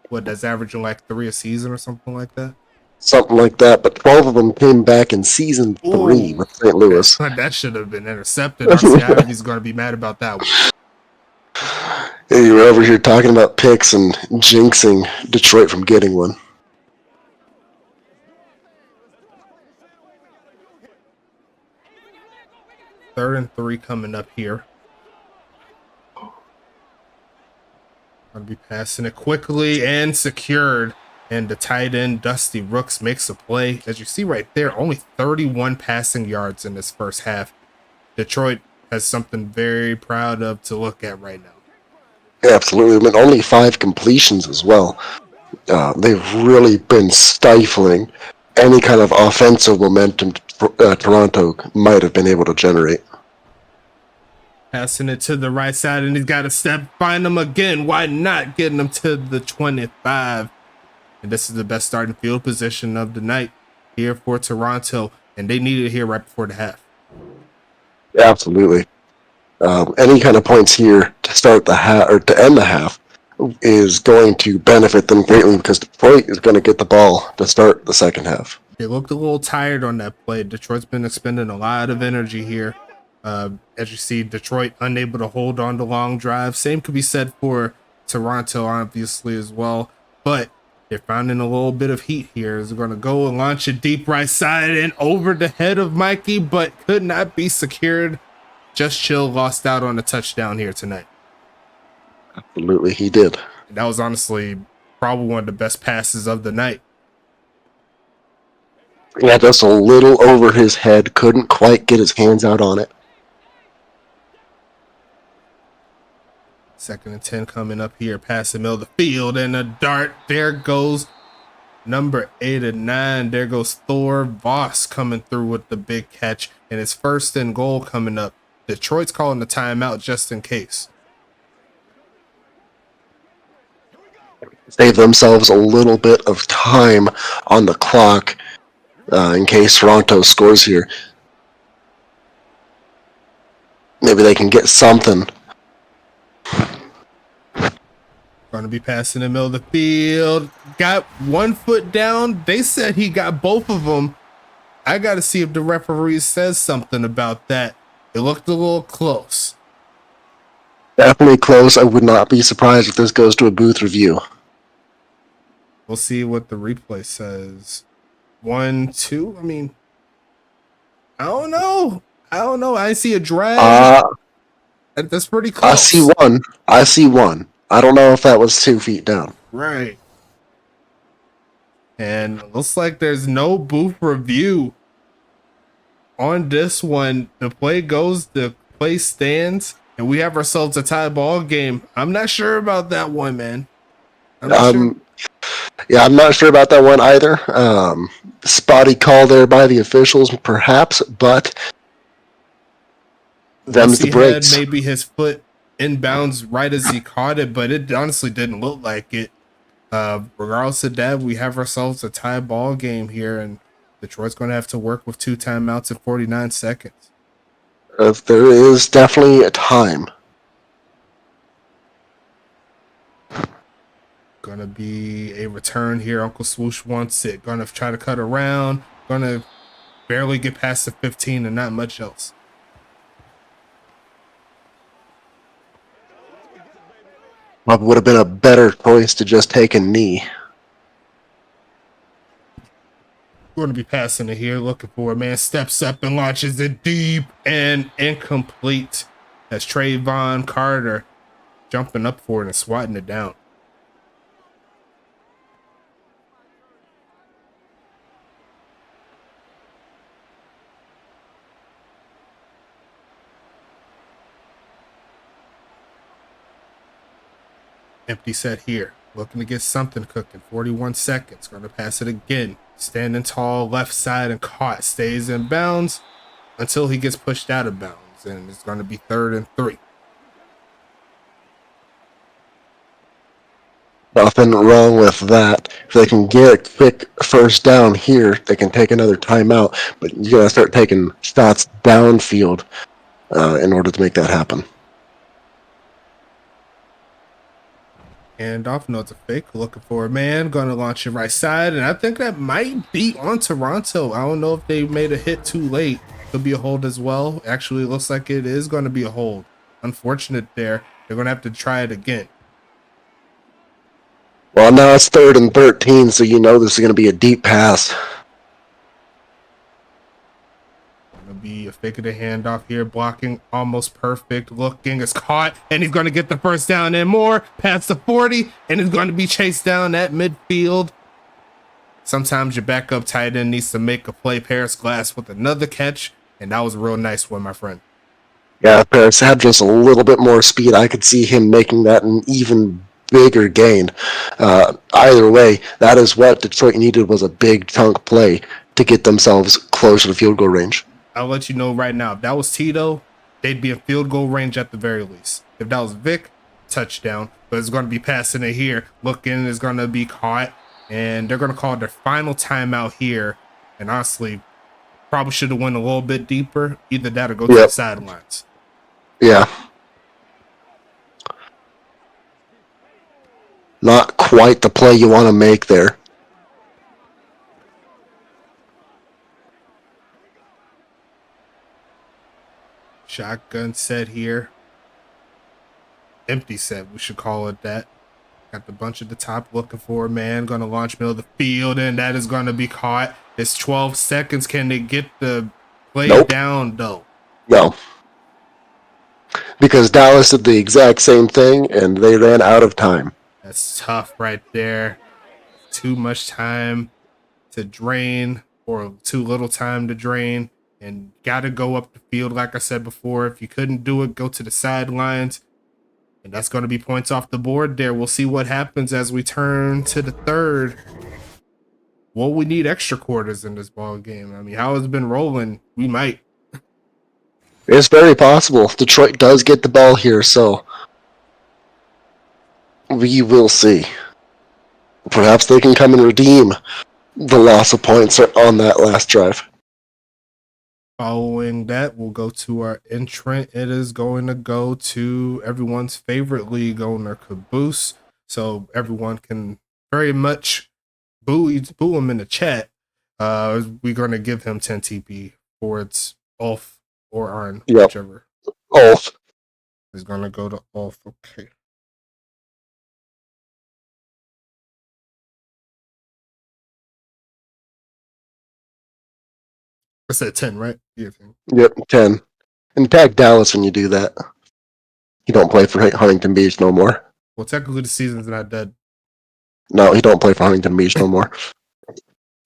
What, that's averaging like 3 a season or something like that? Something like that, but 12 of them came back in season 3 with St. Louis. That should have been intercepted. RC Ivy's going to be mad about that one. Hey, you were over here talking about picks and jinxing Detroit from getting one. Third and 3 coming up here. Going to be passing it quickly and secured. And the tight end, Dusty Rooks, makes a play. As you see right there, only 31 passing yards in this first half. Detroit has something very proud of to look at right now. Yeah, absolutely. I mean, only 5 completions as well. They've really been stifling any kind of offensive momentum Toronto might have been able to generate. Passing it to the right side, and he's got to find him again. Why not? Getting him to the 25. And this is the best starting field position of the night here for Toronto, and they needed it here right before the half. Absolutely. Any kind of points here to start the half or to end the half is going to benefit them greatly because Detroit is going to get the ball to start the second half. They looked a little tired on that play. Detroit's been expending a lot of energy here. As you see, Detroit unable to hold on to long drives. Same could be said for Toronto, obviously, as well. But they're finding a little bit of heat here. They're going to go and launch it deep right side and over the head of Mikey, but could not be secured. Just Chill lost out on a touchdown here tonight. Absolutely, he did. And that was honestly probably one of the best passes of the night. Yeah, just a little over his head. Couldn't quite get his hands out on it. 2nd and 10 coming up here, past the middle of the field, and a dart. There goes number 8 and 9. There goes Thor Voss coming through with the big catch, and it's 1st and goal coming up. Detroit's calling the timeout just in case. Save themselves a little bit of time on the clock in case Toronto scores here. Maybe they can get something. Going to be passing in the middle of the field. Got 1 foot down. They said he got both of them. I got to see if the referee says something about that. It looked a little close. Definitely close. I would not be surprised if this goes to a booth review. We'll see what the replay says. 1, 2. I mean, I don't know. I see a drag. That's pretty close. I see one. I don't know if that was 2 feet down. Right. And looks like there's no booth review on this one. The play goes, the play stands, and we have ourselves a tie ball game. I'm not sure about that one, man. I'm not sure. Yeah, I'm not sure about that one either. Spotty call there by the officials, perhaps, but Once them's the he had breaks. maybe his foot inbounds right as he caught it, but it honestly didn't look like it. Regardless of that, we have ourselves a tie ball game here, and Detroit's going to have to work with 2 timeouts in 49 seconds. There is definitely a time. Gonna be a return here. Uncle Swoosh wants it. Gonna try to cut around. Gonna barely get past the 15 and not much else. What would have been a better choice to just take a knee. Going to be passing it here, looking for a man. Steps up and launches it deep and incomplete. That's Trayvon Carter jumping up for it and swatting it down. Empty set here. Looking to get something cooking. 41 seconds. Going to pass it again. Standing tall, left side and caught. Stays in bounds until he gets pushed out of bounds. And it's going to be 3rd and 3. Nothing wrong with that. If they can get a quick first down here, they can take another timeout. But you gotta start taking shots downfield in order to make that happen. And off, no, it's a fake. Looking for a man. Going to launch it right side. And I think that might be on Toronto. I don't know if they made a hit too late. Could be a hold as well. Actually, it looks like it is going to be a hold. Unfortunate there. They're going to have to try it again. Well, now it's 3rd and 13, so you know this is going to be a deep pass. Gonna be a fake of the handoff here, blocking almost perfect. Looking, is caught, and he's gonna get the first down and more past the 40, and he's gonna be chased down at midfield. Sometimes your backup tight end needs to make a play. Paris Glass with another catch, and that was a real nice one, my friend. Yeah, if Paris had just a little bit more speed, I could see him making that an even bigger gain. Either way, that is what Detroit needed, was a big chunk play to get themselves closer to field goal range. I'll let you know right now, if that was Tito, they'd be in field goal range at the very least. If that was Vic, touchdown. But it's going to be passing it here. Looking is going to be caught, and they're going to call their final timeout here. And honestly, probably should have went a little bit deeper. Either that or go to the sidelines. Yeah. Not quite the play you want to make there. Shotgun set here. Empty set, we should call it that. Got the bunch at the top looking for a man. Going to launch middle of the field, and that is going to be caught. It's 12 seconds. Can they get the play down, though? No. Because Dallas did the exact same thing, and they ran out of time. That's tough right there. Too much time to drain, or too little time to drain. And got to go up the field, like I said before. If you couldn't do it, go to the sidelines. And that's going to be points off the board there. We'll see what happens as we turn to the 3rd. Well, we need extra quarters in this ball game. I mean, how it's been rolling, we might. It's very possible. Detroit does get the ball here, so we will see. Perhaps they can come and redeem the loss of points on that last drive. Following that, we'll go to our entrant. It is going to go to everyone's favorite league owner, Caboose. So everyone can very much boo him in the chat. We're going to give him 10 TP for its off or on, whichever. Off. Is going to go to off. Okay. I said 10, right? Yeah, 10. Yep, 10. And tag Dallas when you do that. He don't play for Huntington Beach no more. Well, technically the season's not dead. No, he don't play for Huntington Beach no more.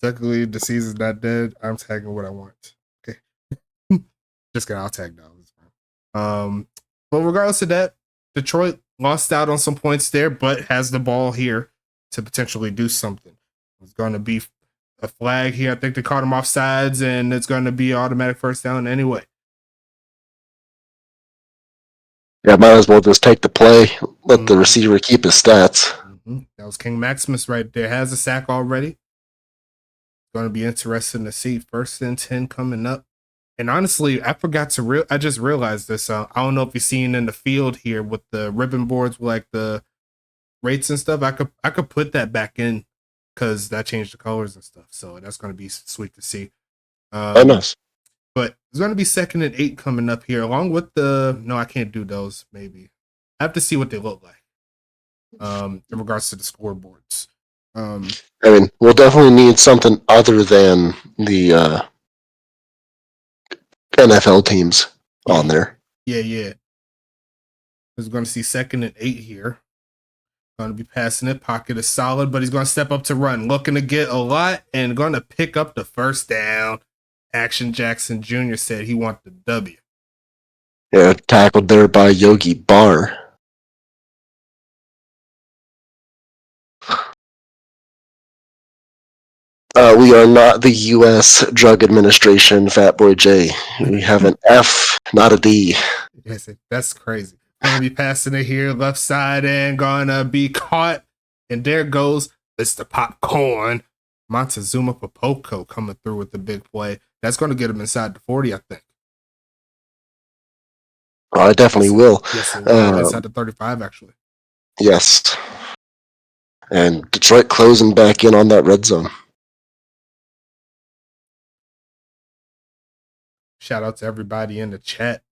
Technically the season's not dead. I'm tagging what I want. Okay. Just kidding, I'll tag Dallas. But regardless of that, Detroit lost out on some points there, but has the ball here to potentially do something. It's going to be a flag here. I think they caught him off sides, and it's going to be automatic first down anyway. Yeah, might as well just take the play, let the receiver keep his stats. That was King Maximus right there. Has a sack already. Going to be interesting to see. 1st and 10 coming up. And honestly, I forgot to I just realized this. I don't know if you've seen in the field here with the ribbon boards, like the Wraiths and stuff. I could put that back in because that changed the colors and stuff. So that's going to be sweet to see. Oh, nice. But it's going to be 2nd and 8 coming up here, along with the. No, I can't do those. Maybe I have to see what they look like. In regards to the scoreboards. I mean, we'll definitely need something other than the NFL teams on there. Yeah. We're going to see 2nd and 8 here. Going to be passing it. Pocket is solid, but he's going to step up to run. Looking to get a lot and going to pick up the first down. Action Jackson Jr. said he wanted the W. Yeah, tackled there by Yogi Barr. We are not the U.S. Drug Administration, Fat Boy J. We have an F, not a D. Yes, that's crazy. Gonna be passing it here, left side, and gonna be caught. And there goes Mr. Popcorn. Montezuma Popoko coming through with the big play. That's gonna get him inside the 40, I think. Oh, it definitely will. Yes, it will. Inside the 35, actually. Yes. And Detroit closing back in on that red zone. Shout out to everybody in the chat.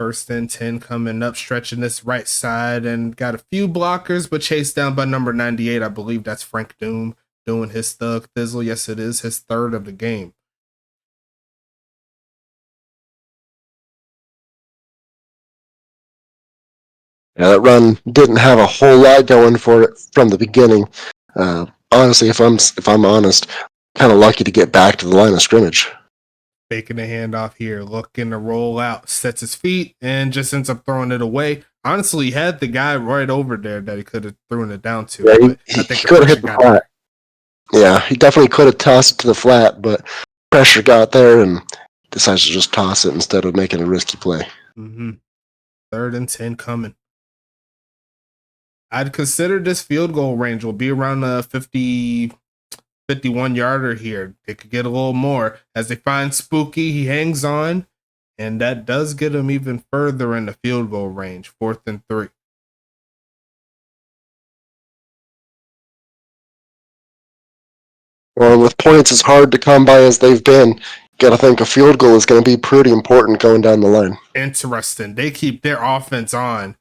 1st and 10 coming up, stretching this right side, and got a few blockers, but chased down by number 98. I believe that's Frank Doom doing his thug thizzle. Yes, it is his 3rd of the game. Yeah, that run didn't have a whole lot going for it from the beginning. Honestly, if I'm honest, kind of lucky to get back to the line of scrimmage. Faking a handoff here, looking to roll out, sets his feet, and just ends up throwing it away. Honestly, he had the guy right over there that he could have thrown it down to. Yeah, he could have hit the flat. Yeah, he definitely could have tossed it to the flat, but pressure got there and decides to just toss it instead of making a risky play. 3rd and 10 coming. I'd consider this field goal range will be around a 51 yarder here. They could get a little more as they find Spooky. He hangs on, and that does get him even further in the field goal range. 4th and 3. Well, with points as hard to come by as they've been, got to think a field goal is going to be pretty important going down the line. Interesting. They keep their offense on.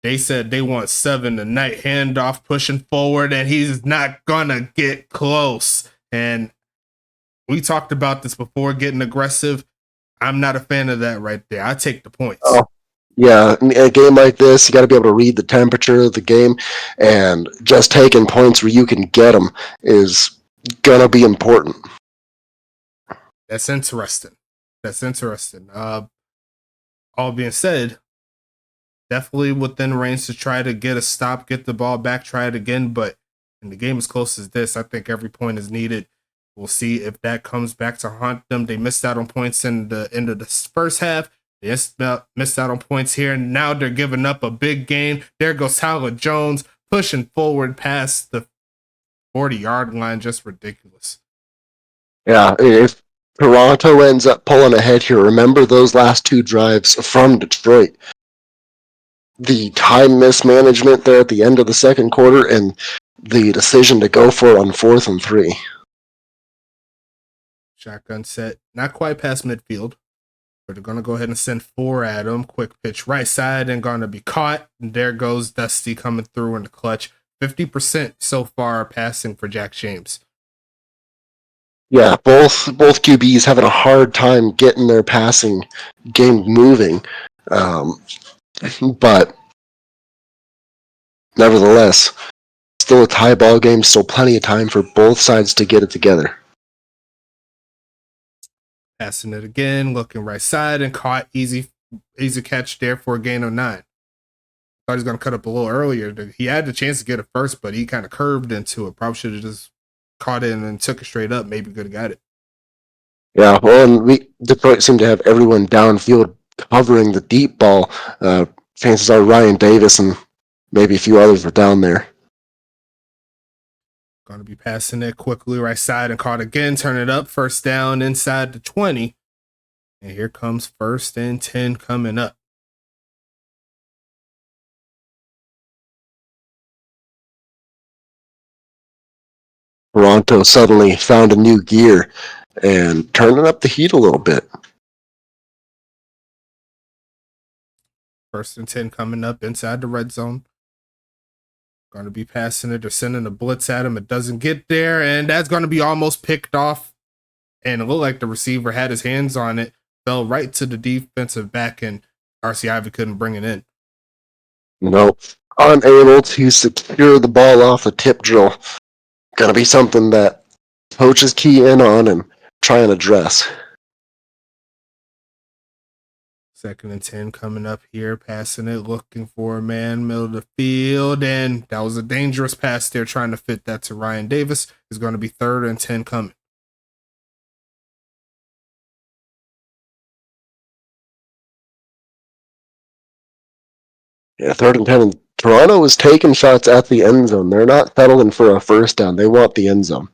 They said they want 7 tonight. Handoff pushing forward, and he's not gonna get close. And we talked about this before, getting aggressive. I'm not a fan of that right there. I take the points. Oh, yeah. In a game like this, you got to be able to read the temperature of the game, and just taking points where you can get them is gonna be important. That's interesting. All being said, definitely within range to try to get a stop, get the ball back, try it again. But in the game as close as this, I think every point is needed. We'll see if that comes back to haunt them. They missed out on points in the end of the first half. They missed out on points here. And now they're giving up a big gain. There goes Tyler Jones pushing forward past the 40-yard line. Just ridiculous. Yeah, if Toronto ends up pulling ahead here, remember those last 2 drives from Detroit. The time mismanagement there at the end of the second quarter and the decision to go for it on 4th and 3. Shotgun set, not quite past midfield, but they're going to go ahead and send 4 at him. Quick pitch right side and going to be caught. And there goes Dusty coming through in the clutch. 50% so far passing for Jack James. Yeah, both QBs having a hard time getting their passing game moving. But nevertheless, still a tie ball game, still plenty of time for both sides to get it together. Passing it again, looking right side and caught. Easy catch there for a gain of 9. Thought he was going to cut up a little earlier. He had the chance to get it first, but he kind of curved into it. Probably should have just caught it and took it straight up. Maybe could have got it. Yeah, well, and Detroit seemed to have everyone downfield covering the deep ball. Chances are Ryan Davis and maybe a few others were down there. Going to be passing it quickly right side and caught again. Turn it up. First down inside the 20. And here comes 1st and 10 coming up. Toronto suddenly found a new gear and turning up the heat a little bit. 1st and 10 coming up inside the red zone. Going to be passing it or sending a blitz at him. It doesn't get there, and that's going to be almost picked off. And it looked like the receiver had his hands on it, fell right to the defensive back, and RC Ivy couldn't bring it in. Nope. Unable to secure the ball off the tip drill. Going to be something that coaches key in on and try and address. 2nd and 10 coming up here, passing it, looking for a man, middle of the field, and that was a dangerous pass there, trying to fit that to Ryan Davis. It's going to be 3rd and 10 coming. Yeah, 3rd and 10. And Toronto is taking shots at the end zone. They're not settling for a first down. They want the end zone.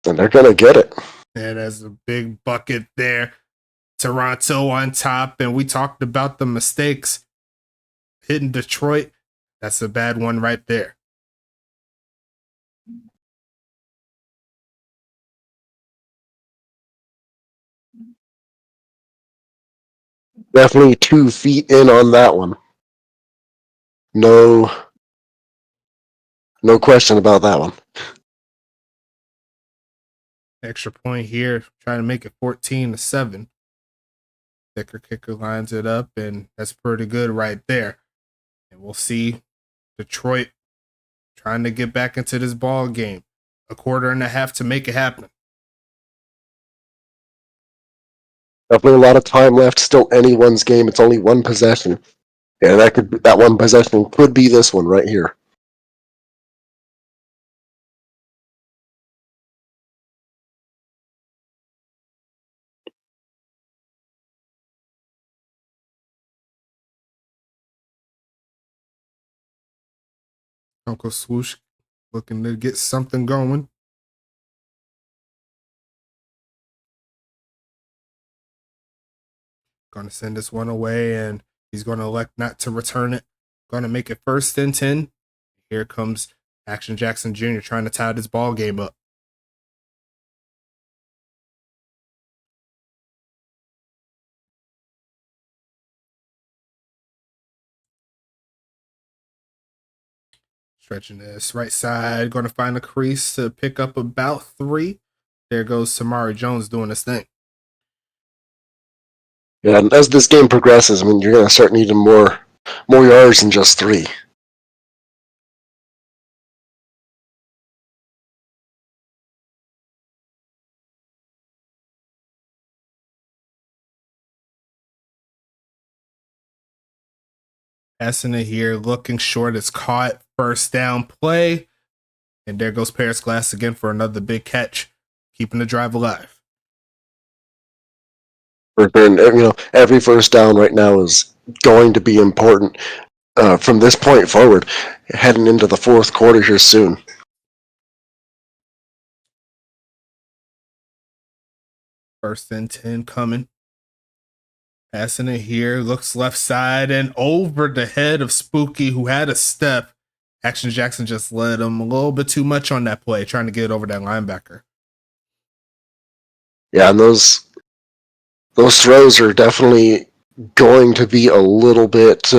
And they're going to get it. And there's a big bucket there. Toronto on top. And we talked about the mistakes hitting Detroit. That's a bad one right there. Definitely 2 feet in on that one. No question about that one. Extra point here, trying to make it 14-7. Thicker kicker lines it up, and that's pretty good right there. And we'll see Detroit trying to get back into this ball game. A quarter and a half to make it happen. Definitely a lot of time left. Still anyone's game. It's only one possession. Yeah, that one possession could be this one right here. Uncle Swoosh looking to get something going. Going to send this one away, and he's going to elect not to return it. Going to make it 1st and 10. Here comes Action Jackson Jr. trying to tie this ball game up. Stretching this right side, going to find a crease to pick up about 3. There goes Samari Jones doing his thing. Yeah, and as this game progresses, I mean, you're going to start needing more yards than just 3. Passing it here, looking short. It's caught. 1st down play. And there goes Paris Glass again for another big catch, keeping the drive alive. Every first down right now is going to be important from this point forward, heading into the 4th quarter here soon. First and 10 coming. Passing it here, looks left side and over the head of Spooky, who had a step. Action Jackson just led him a little bit too much on that play, trying to get over that linebacker. Yeah, and those throws are definitely going to be a little bit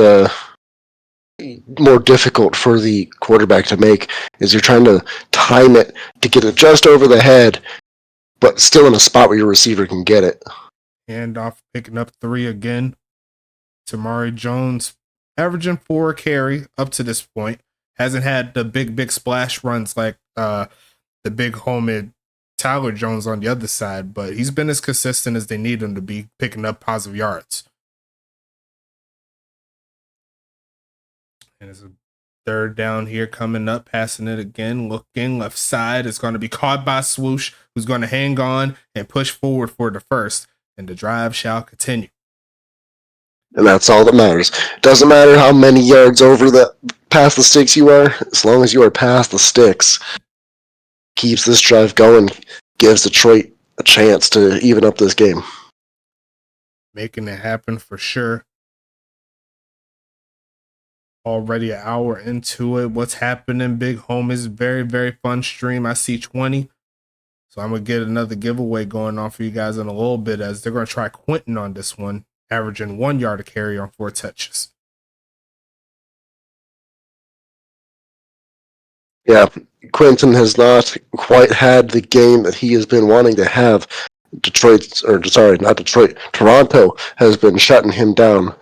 more difficult for the quarterback to make, as you're trying to time it to get it just over the head, but still in a spot where your receiver can get it. Handoff, picking up 3 again. Tamari Jones averaging 4 carry up to this point. Hasn't had the big splash runs like the big homemade Tyler Jones on the other side, but he's been as consistent as they need him to be, picking up positive yards. And it's a third down here coming up, passing it again, looking left side. It's going to be caught by Swoosh, who's going to hang on and push forward for the first, and the drive shall continue. And that's all that matters. Doesn't matter how many yards over the past the sticks you are, as long as you are past the sticks. Keeps this drive going, gives Detroit a chance to even up this game. Making it happen for sure. Already an hour into it. What's happening, Big Home? Is very, very fun stream. I see 20. So I'm going to get another giveaway going on for you guys in a little bit, as they're going to try Quentin on this one, averaging 1 yard a carry on 4 touches. Yeah, Quentin has not quite had the game that he has been wanting to have. Toronto has been shutting him down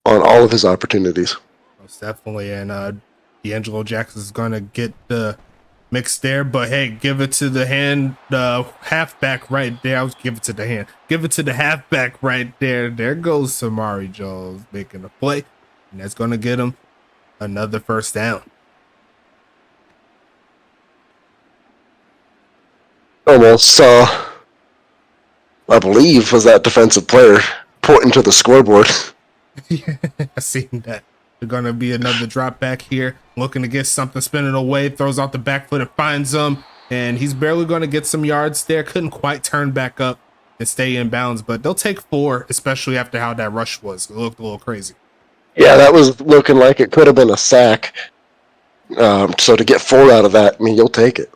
on all of his opportunities. Most definitely, and D'Angelo Jackson is going to get the mix there, but hey, give it to the hand, the halfback right there. I was give it to the hand. Give it to the halfback right there. There goes Samari Jones making a play, and that's going to get him another first down. Almost saw, I believe, was that defensive player pointing to the scoreboard. Yeah, I seen that. They're going to be another drop back here, looking to get something spinning away, throws out the back foot and finds him, and he's barely going to get some yards there. Couldn't quite turn back up and stay in bounds, but they'll take 4, especially after how that rush was. It looked a little crazy. Yeah, that was looking like it could have been a sack. So to get 4 out of that, I mean, you'll take it.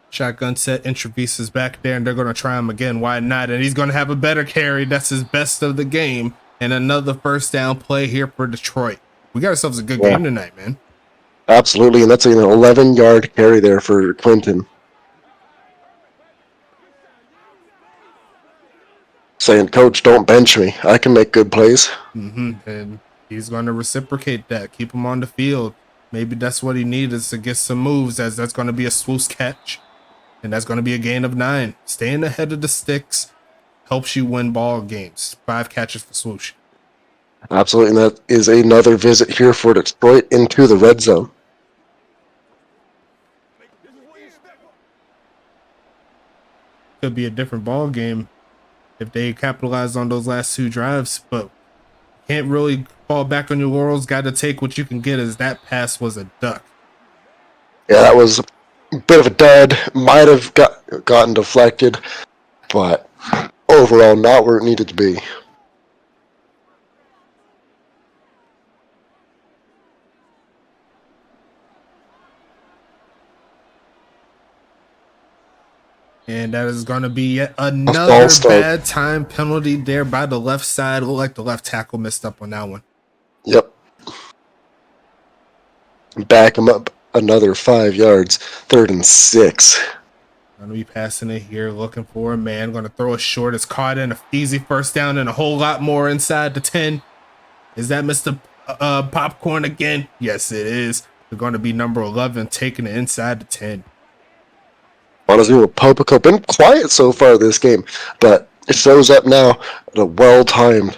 Shotgun set, Intravis is back there, and they're going to try him again. Why not? And he's going to have a better carry. That's his best of the game. And another first down play here for Detroit. We got ourselves a good game tonight, man. Absolutely, and that's an 11-yard carry there for Quentin. Saying, Coach, don't bench me. I can make good plays. And he's going to reciprocate that. Keep him on the field. Maybe that's what he needs to get some moves, as that's going to be a Swoosh catch. And that's going to be a gain of 9. Staying ahead of the sticks helps you win ball games. 5 catches for Swoosh. Absolutely, and that is another visit here for Detroit into the red zone. Could be a different ball game if they capitalize on those last 2 drives, but can't really fall back on your laurels. Got to take what you can get, as that pass was a duck. Yeah, that was a bit of a dud. Might have gotten deflected, but overall not where it needed to be. And that is going to be yet another bad time penalty there by the left side. Looked like the left tackle missed up on that one. Yep. Back him up another 5 yards. 3rd and 6. Going to be passing it here, looking for a man. Going to throw it short. It's caught in. A easy first down and a whole lot more inside the 10. Is that Mr. Popcorn again? Yes, it is. They're going to be number 11, taking it inside the 10. Montezuma Popico been quiet so far this game, but it shows up now at a well-timed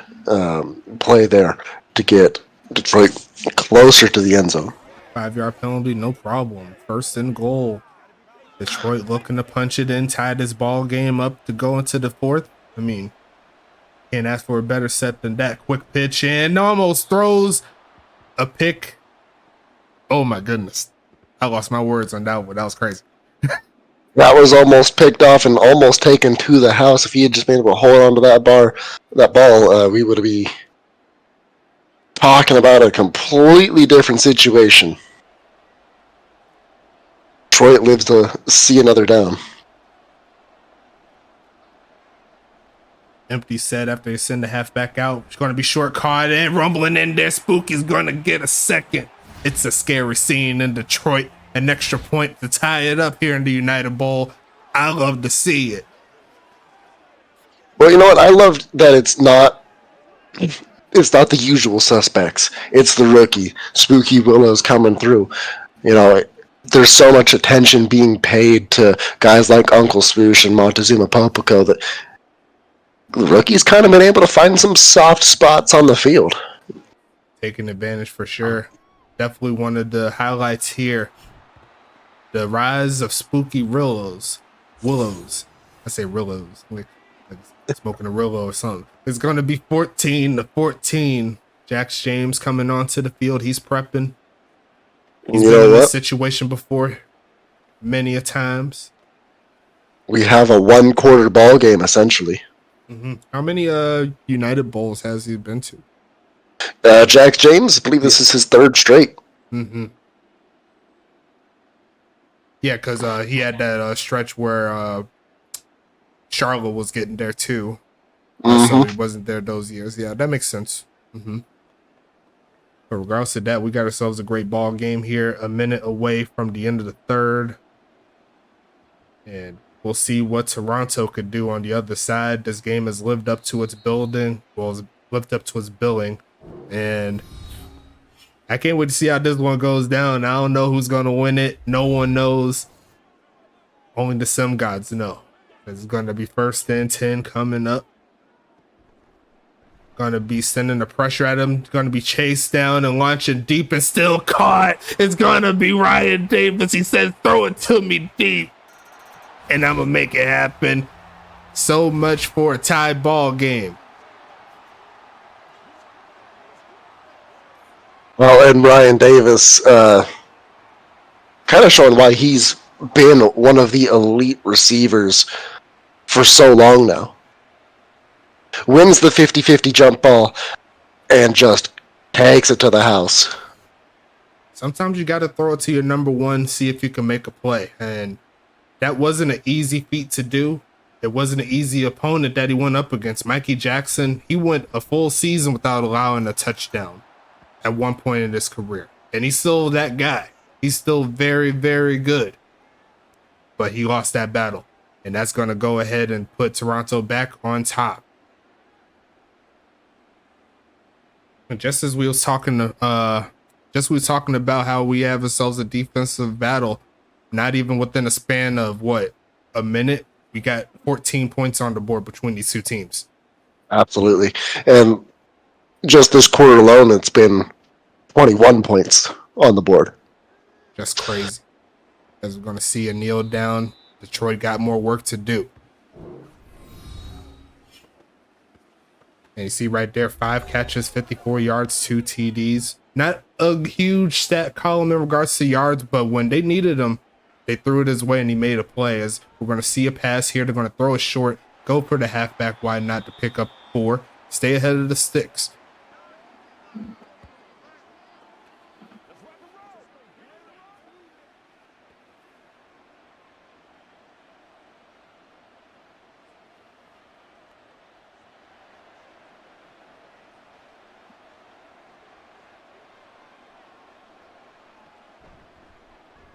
play there to get Detroit closer to the end zone. 5-yard penalty, no problem. 1st and goal. Detroit looking to punch it in, tie this ball game up to go into the 4th. I mean, can't ask for a better set than that. Quick pitch in, almost throws a pick. Oh my goodness. I lost my words on that one. That was crazy. That was almost picked off and almost taken to the house. If he had just been able to hold on to that ball, we would be talking about a completely different situation. Detroit lives to see another down. Empty set after they send the halfback out. It's going to be short caught and rumbling in there. Spooky's going to get a second. It's a scary scene in Detroit. An extra point to tie it up here in the United Bowl. I love to see it. Well, you know what? I love that it's not the usual suspects. It's the rookie. Spooky Willow's coming through. You know, there's so much attention being paid to guys like Uncle Swoosh and Montezuma Popico that the rookie's kind of been able to find some soft spots on the field. Taking advantage for sure. Definitely one of the highlights here. The rise of Spooky Willows. I say Rillos. Like smoking a Rillo or something. It's going to be 14-14. Jax James coming onto the field. He's prepping. He's been in this situation before many a times. We have a one-quarter ball game, essentially. Mm-hmm. How many United Bowls has he been to? Jax James, I believe this is his third straight. Mm-hmm. Yeah, because he had that stretch where Charlotte was getting there too. So he wasn't there those years. Yeah, that makes sense. Mm-hmm. But regardless of that, we got ourselves a great ball game here. A minute away from the end of the third. And we'll see what Toronto could do on the other side. This game has lived up to its building. Well, it's lived up to its billing. And I can't wait to see how this one goes down. I don't know who's going to win it. No one knows. Only the Sim gods know. It's going to be 1st and 10 coming up. Going to be sending the pressure at him. Going to be chased down and launching deep and still caught. It's going to be Ryan Davis. He says, throw it to me deep. And I'm going to make it happen. So much for a tie ball game. Well, and Ryan Davis kind of showing why he's been one of the elite receivers for so long now. Wins the 50-50 jump ball and just takes it to the house. Sometimes you got to throw it to your number one, see if you can make a play. And that wasn't an easy feat to do. It wasn't an easy opponent that he went up against. Mikey Jackson, he went a full season without allowing a touchdown at one point in his career. And he's still that guy. He's still very, very good. But he lost that battle. And that's going to go ahead and put Toronto back on top. And just as we was talking about how we have ourselves a defensive battle, not even within a span of a minute, we got 14 points on the board between these two teams. Absolutely. And just this quarter alone, it's been 21 points on the board. Just crazy. As we're going to see a kneel down, Detroit got more work to do. And you see right there, 5 catches, 54 yards, 2 TDs. Not a huge stat column in regards to yards, but when they needed him, they threw it his way and he made a play. As we're going to see a pass here, they're going to throw it short, go for the halfback wide not to pick up 4, stay ahead of the sticks.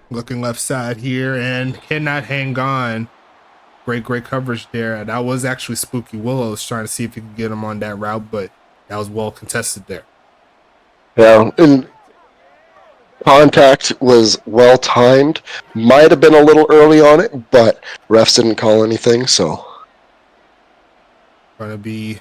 Looking left side here and cannot hang on. Great coverage there. And that was actually Spooky Willows trying to see if he could get him on that route, but that was well contested there. Yeah, and contact was well timed. Might have been a little early on it, but refs didn't call anything, so. Going to be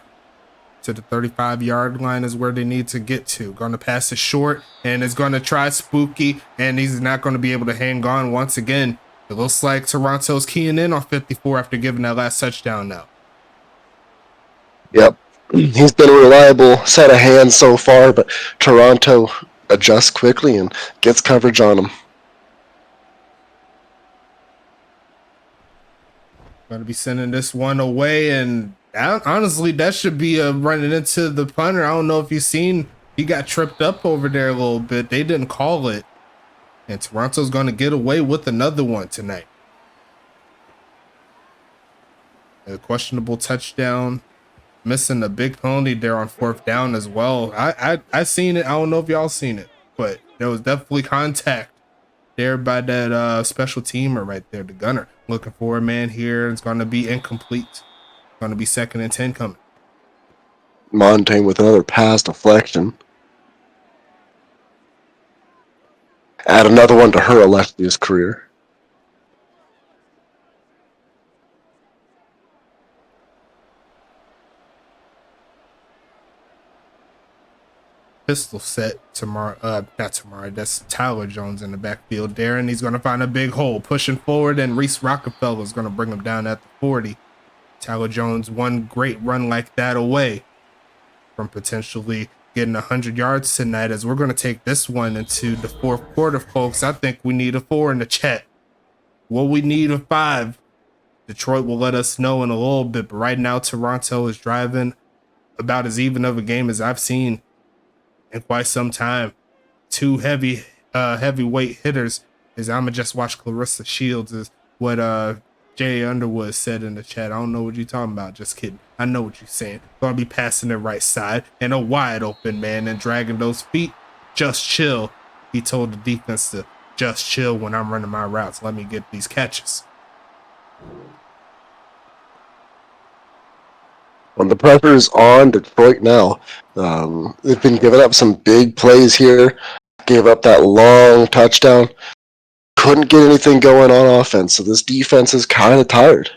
to the 35-yard line is where they need to get to. Going to pass it short, and it's going to try Spooky, and he's not going to be able to hang on once again. It looks like Toronto's keying in on 54 after giving that last touchdown now. Yep. He's been a reliable set of hands so far, but Toronto adjusts quickly and gets coverage on him. Going to be sending this one away, and honestly, that should be running into the punter. I don't know if you've seen, he got tripped up over there a little bit. They didn't call it. And Toronto's going to get away with another one tonight. A questionable touchdown. Missing a big penalty there on 4th down as well. I seen it. I don't know if y'all seen it. But there was definitely contact there by that special teamer right there, the gunner. Looking for a man here. It's going to be incomplete. Going to be 2nd and 10 coming. Montaigne with another pass deflection. Add another one to her illustrious career. Pistol set tomorrow, not tomorrow, that's Tyler Jones in the backfield there, and he's going to find a big hole, pushing forward, and Reese Rockefeller is going to bring him down at the 40. Tyler Jones, one great run like that away from potentially getting 100 yards tonight, as we're going to take this one into the fourth quarter, folks. I think we need a 4 in the chat. Will we need a 5? Detroit will let us know in a little bit, but right now Toronto is driving about as even of a game as I've seen in quite some time. Two heavyweight hitters, as I'ma just watch Clarissa Shields, is what Jay Underwood said in the chat. I don't know what you're talking about. Just kidding. I know what you're saying. Gonna be passing the right side and a wide open man and dragging those feet. Just chill. He told the defense to just chill when I'm running my routes. Let me get these catches. When the pressure is on Detroit now, they've been giving up some big plays here. Gave up that long touchdown. Couldn't get anything going on offense, so this defense is kind of tired.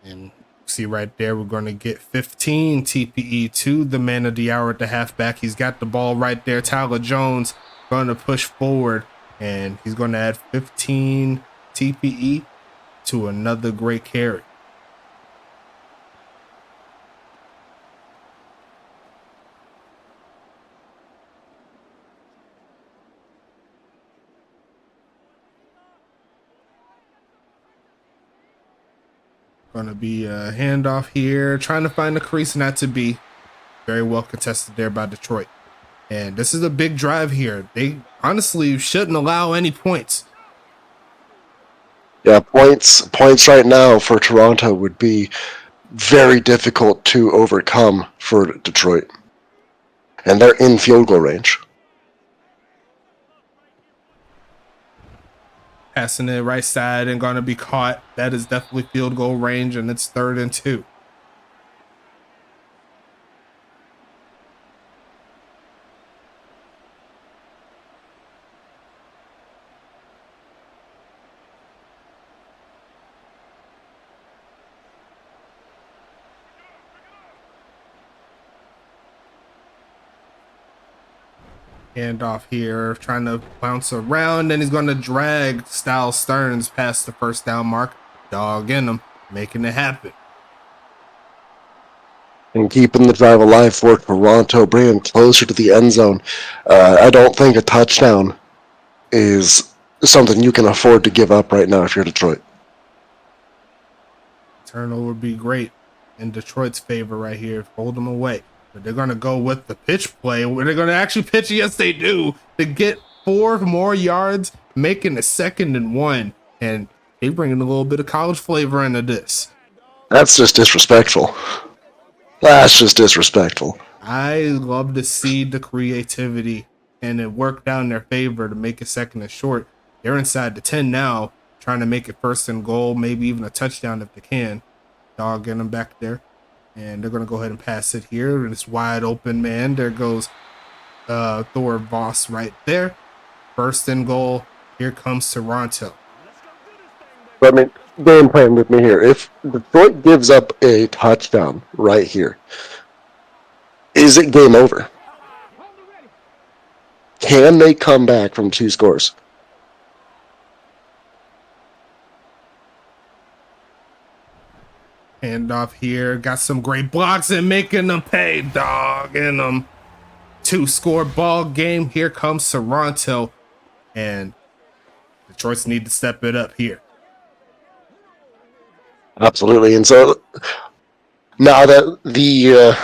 And see right there, we're going to get 15 TPE to the man of the hour at the halfback. He's got the ball right there. Tyler Jones going to push forward, and he's going to add 15 TPE to another great carry. Going to be a handoff here, trying to find the crease, not to be. Very well contested there by Detroit. And this is a big drive here. They honestly shouldn't allow any points. Yeah, points right now for Toronto would be very difficult to overcome for Detroit. And they're in field goal range. Passing it right side and going to be caught. That is definitely field goal range, and it's 3rd and 2. Handoff here, trying to bounce around, and he's going to drag Styles Stearns past the first down mark. Dog in him, making it happen. And keeping the drive alive for Toronto, bringing closer to the end zone. I don't think a touchdown is something you can afford to give up right now if you're Detroit. Turnover would be great in Detroit's favor right here. Hold them away. But they're going to go with the pitch play. They're going to actually pitch. Yes, they do. To get 4 more yards, making it 2nd and 1. And they bringing a little bit of college flavor into this. That's just disrespectful. That's just disrespectful. I love to see the creativity, and it worked out in their favor to make it 2nd and short. They're inside the 10 now, trying to make it 1st and goal, maybe even a touchdown if they can. Dog getting them back there. And they're going to go ahead and pass it here. And it's wide open, man. There goes Thor Voss right there. 1st and goal. Here comes Toronto. I mean, game plan with me here. If Detroit gives up a touchdown right here, is it game over? Can they come back from 2 scores? Handoff here. Got some great blocks and making them pay, dog. And 2-score ball game. Here comes Toronto. And Detroit's need to step it up here. Absolutely. And so now that the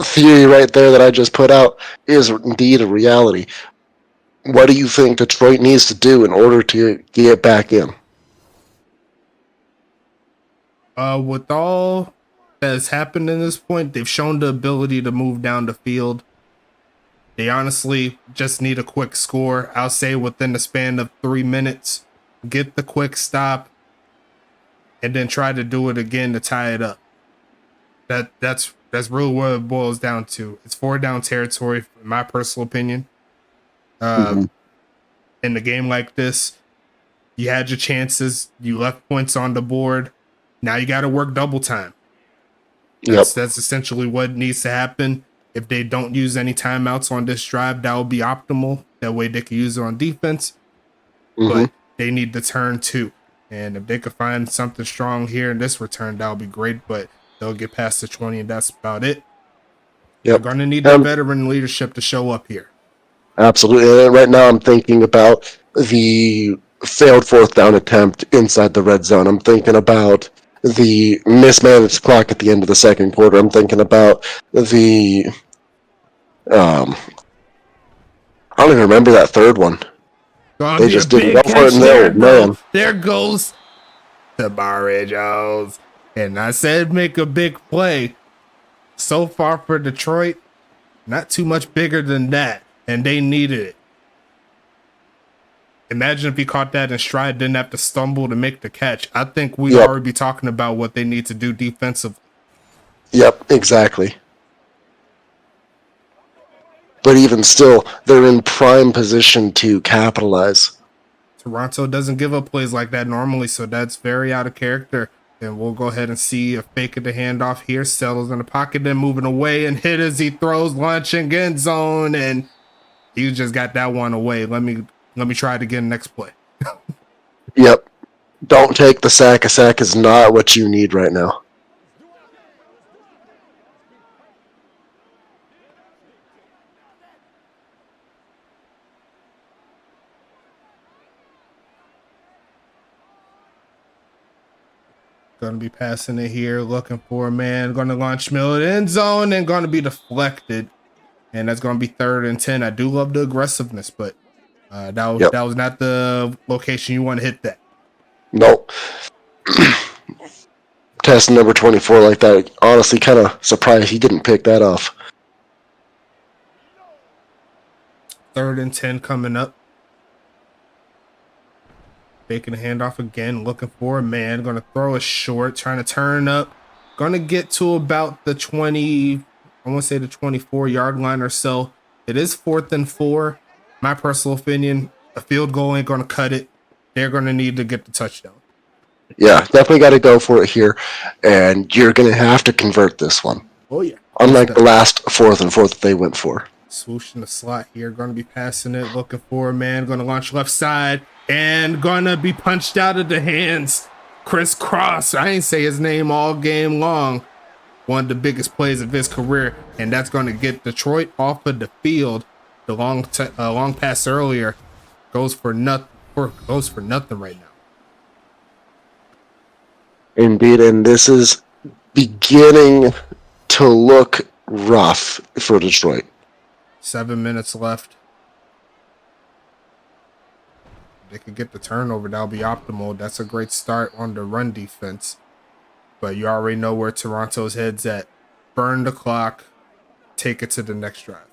theory right there that I just put out is indeed a reality, what do you think Detroit needs to do in order to get back in? With all that has happened in this point, they've shown the ability to move down the field. They honestly just need a quick score. I'll say within the span of 3 minutes, get the quick stop, and then try to do it again to tie it up. That's really what it boils down to. It's 4 down territory, in my personal opinion. In a game like this, you had your chances. You left points on the board. Now you got to work double time. That's essentially what needs to happen. If they don't use any timeouts on this drive, that will be optimal. That way they can use it on defense. But they need the turn too. And if they could find something strong here in this return, that would be great. But they'll get past the 20, and that's about it. They're going to need that veteran leadership to show up here. Absolutely. And right now I'm thinking about the failed fourth down attempt inside the red zone. I'm thinking about the mismanaged clock at the end of the second quarter. I'm thinking about the... I don't even remember that third one. They just didn't go for it. Man. There goes the Barry Jones. And I said make a big play. So far for Detroit, not too much bigger than that. And they needed it. Imagine if he caught that in stride, didn't have to stumble to make the catch. I think we'd already be talking about what they need to do defensively. Yep, exactly. But even still, they're in prime position to capitalize. Toronto doesn't give up plays like that normally, so that's very out of character. And we'll go ahead and see if faking the handoff here. Settles in the pocket, then moving away and hit as he throws, launching end zone, and he just got that one away. Let me try it again next play. Yep. Don't take the sack. A sack is not what you need right now. Going to be passing it here, looking for a man. Going to launch middle of the end zone and going to be deflected. And that's going to be 3rd and 10. I do love the aggressiveness, but that was not the location you want to hit that. Nope. Testing number 24 like that, honestly kind of surprised he didn't pick that off. 3rd and 10 coming up. Faking the handoff again, looking for a man. Going to throw it short, trying to turn up. Going to get to about the 20, I want to say the 24-yard line or so. It is 4th and 4. My personal opinion, a field goal ain't going to cut it. They're going to need to get the touchdown. Yeah, definitely got to go for it here. And you're going to have to convert this one. Oh, yeah. Unlike the last 4th and 4 that they went for. Swoosh in the slot here. Going to be passing it, looking for a man. Going to launch left side. And gonna be punched out of the hands. Chris Cross. I ain't say his name all game long. One of the biggest plays of his career. And that's gonna get Detroit off of the field. The long pass earlier goes for nothing right now. Indeed, and this is beginning to look rough for Detroit. 7 minutes left. They could get the turnover, that'll be optimal. That's a great start on the run defense. But you already know where Toronto's head's at. Burn the clock, take it to the next drive.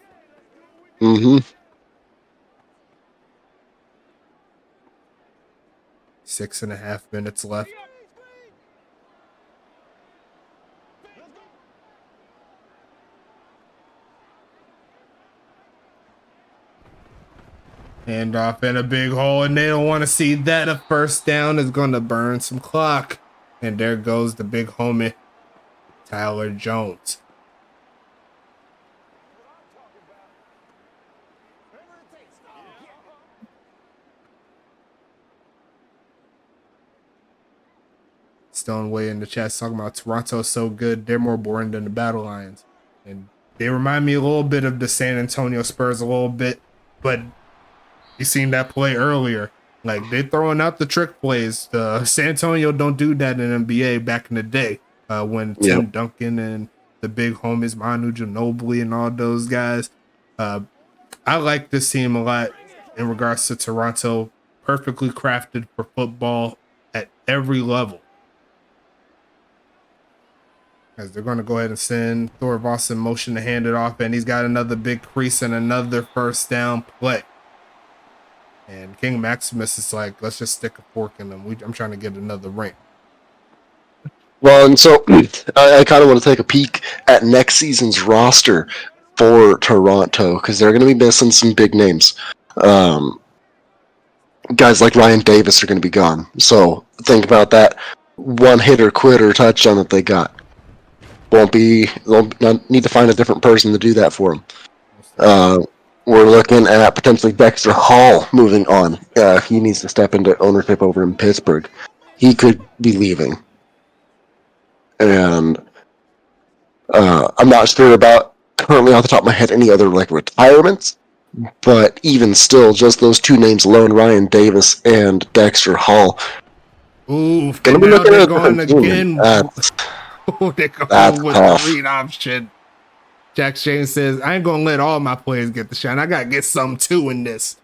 6.5 minutes left. Hand off in a big hole, and they don't want to see that. A first down is going to burn some clock. And there goes the big homie, Tyler Jones. Stoneway in the chat talking about Toronto's so good, they're more boring than the Battle Lions. And they remind me a little bit of the San Antonio Spurs a little bit, but you seen that play earlier. Like, they throwing out the trick plays. San Antonio don't do that in NBA back in the day when Tim Duncan and the big homies, Manu Ginobili and all those guys. I like this team a lot in regards to Toronto. Perfectly crafted for football at every level. As they're going to go ahead and send Thorvaldsen in motion to hand it off, and he's got another big crease and another first down play. And King Maximus is like, let's just stick a fork in them. I'm trying to get another ring. Well, and so I kind of want to take a peek at next season's roster for Toronto because they're going to be missing some big names. Guys like Ryan Davis are going to be gone. So think about that one hitter quitter touchdown that they got. They'll need to find a different person to do that for them. We're looking at potentially Dexter Hall moving on. He needs to step into ownership over in Pittsburgh. He could be leaving. And I'm not sure about currently off the top of my head any other like retirements, but even still, just those two names alone, Ryan Davis and Dexter Hall. Ooh, and now they're going again. They're going with tough. the read option. Jack James says, I ain't going to let all my players get the shine. I got to get some too in this.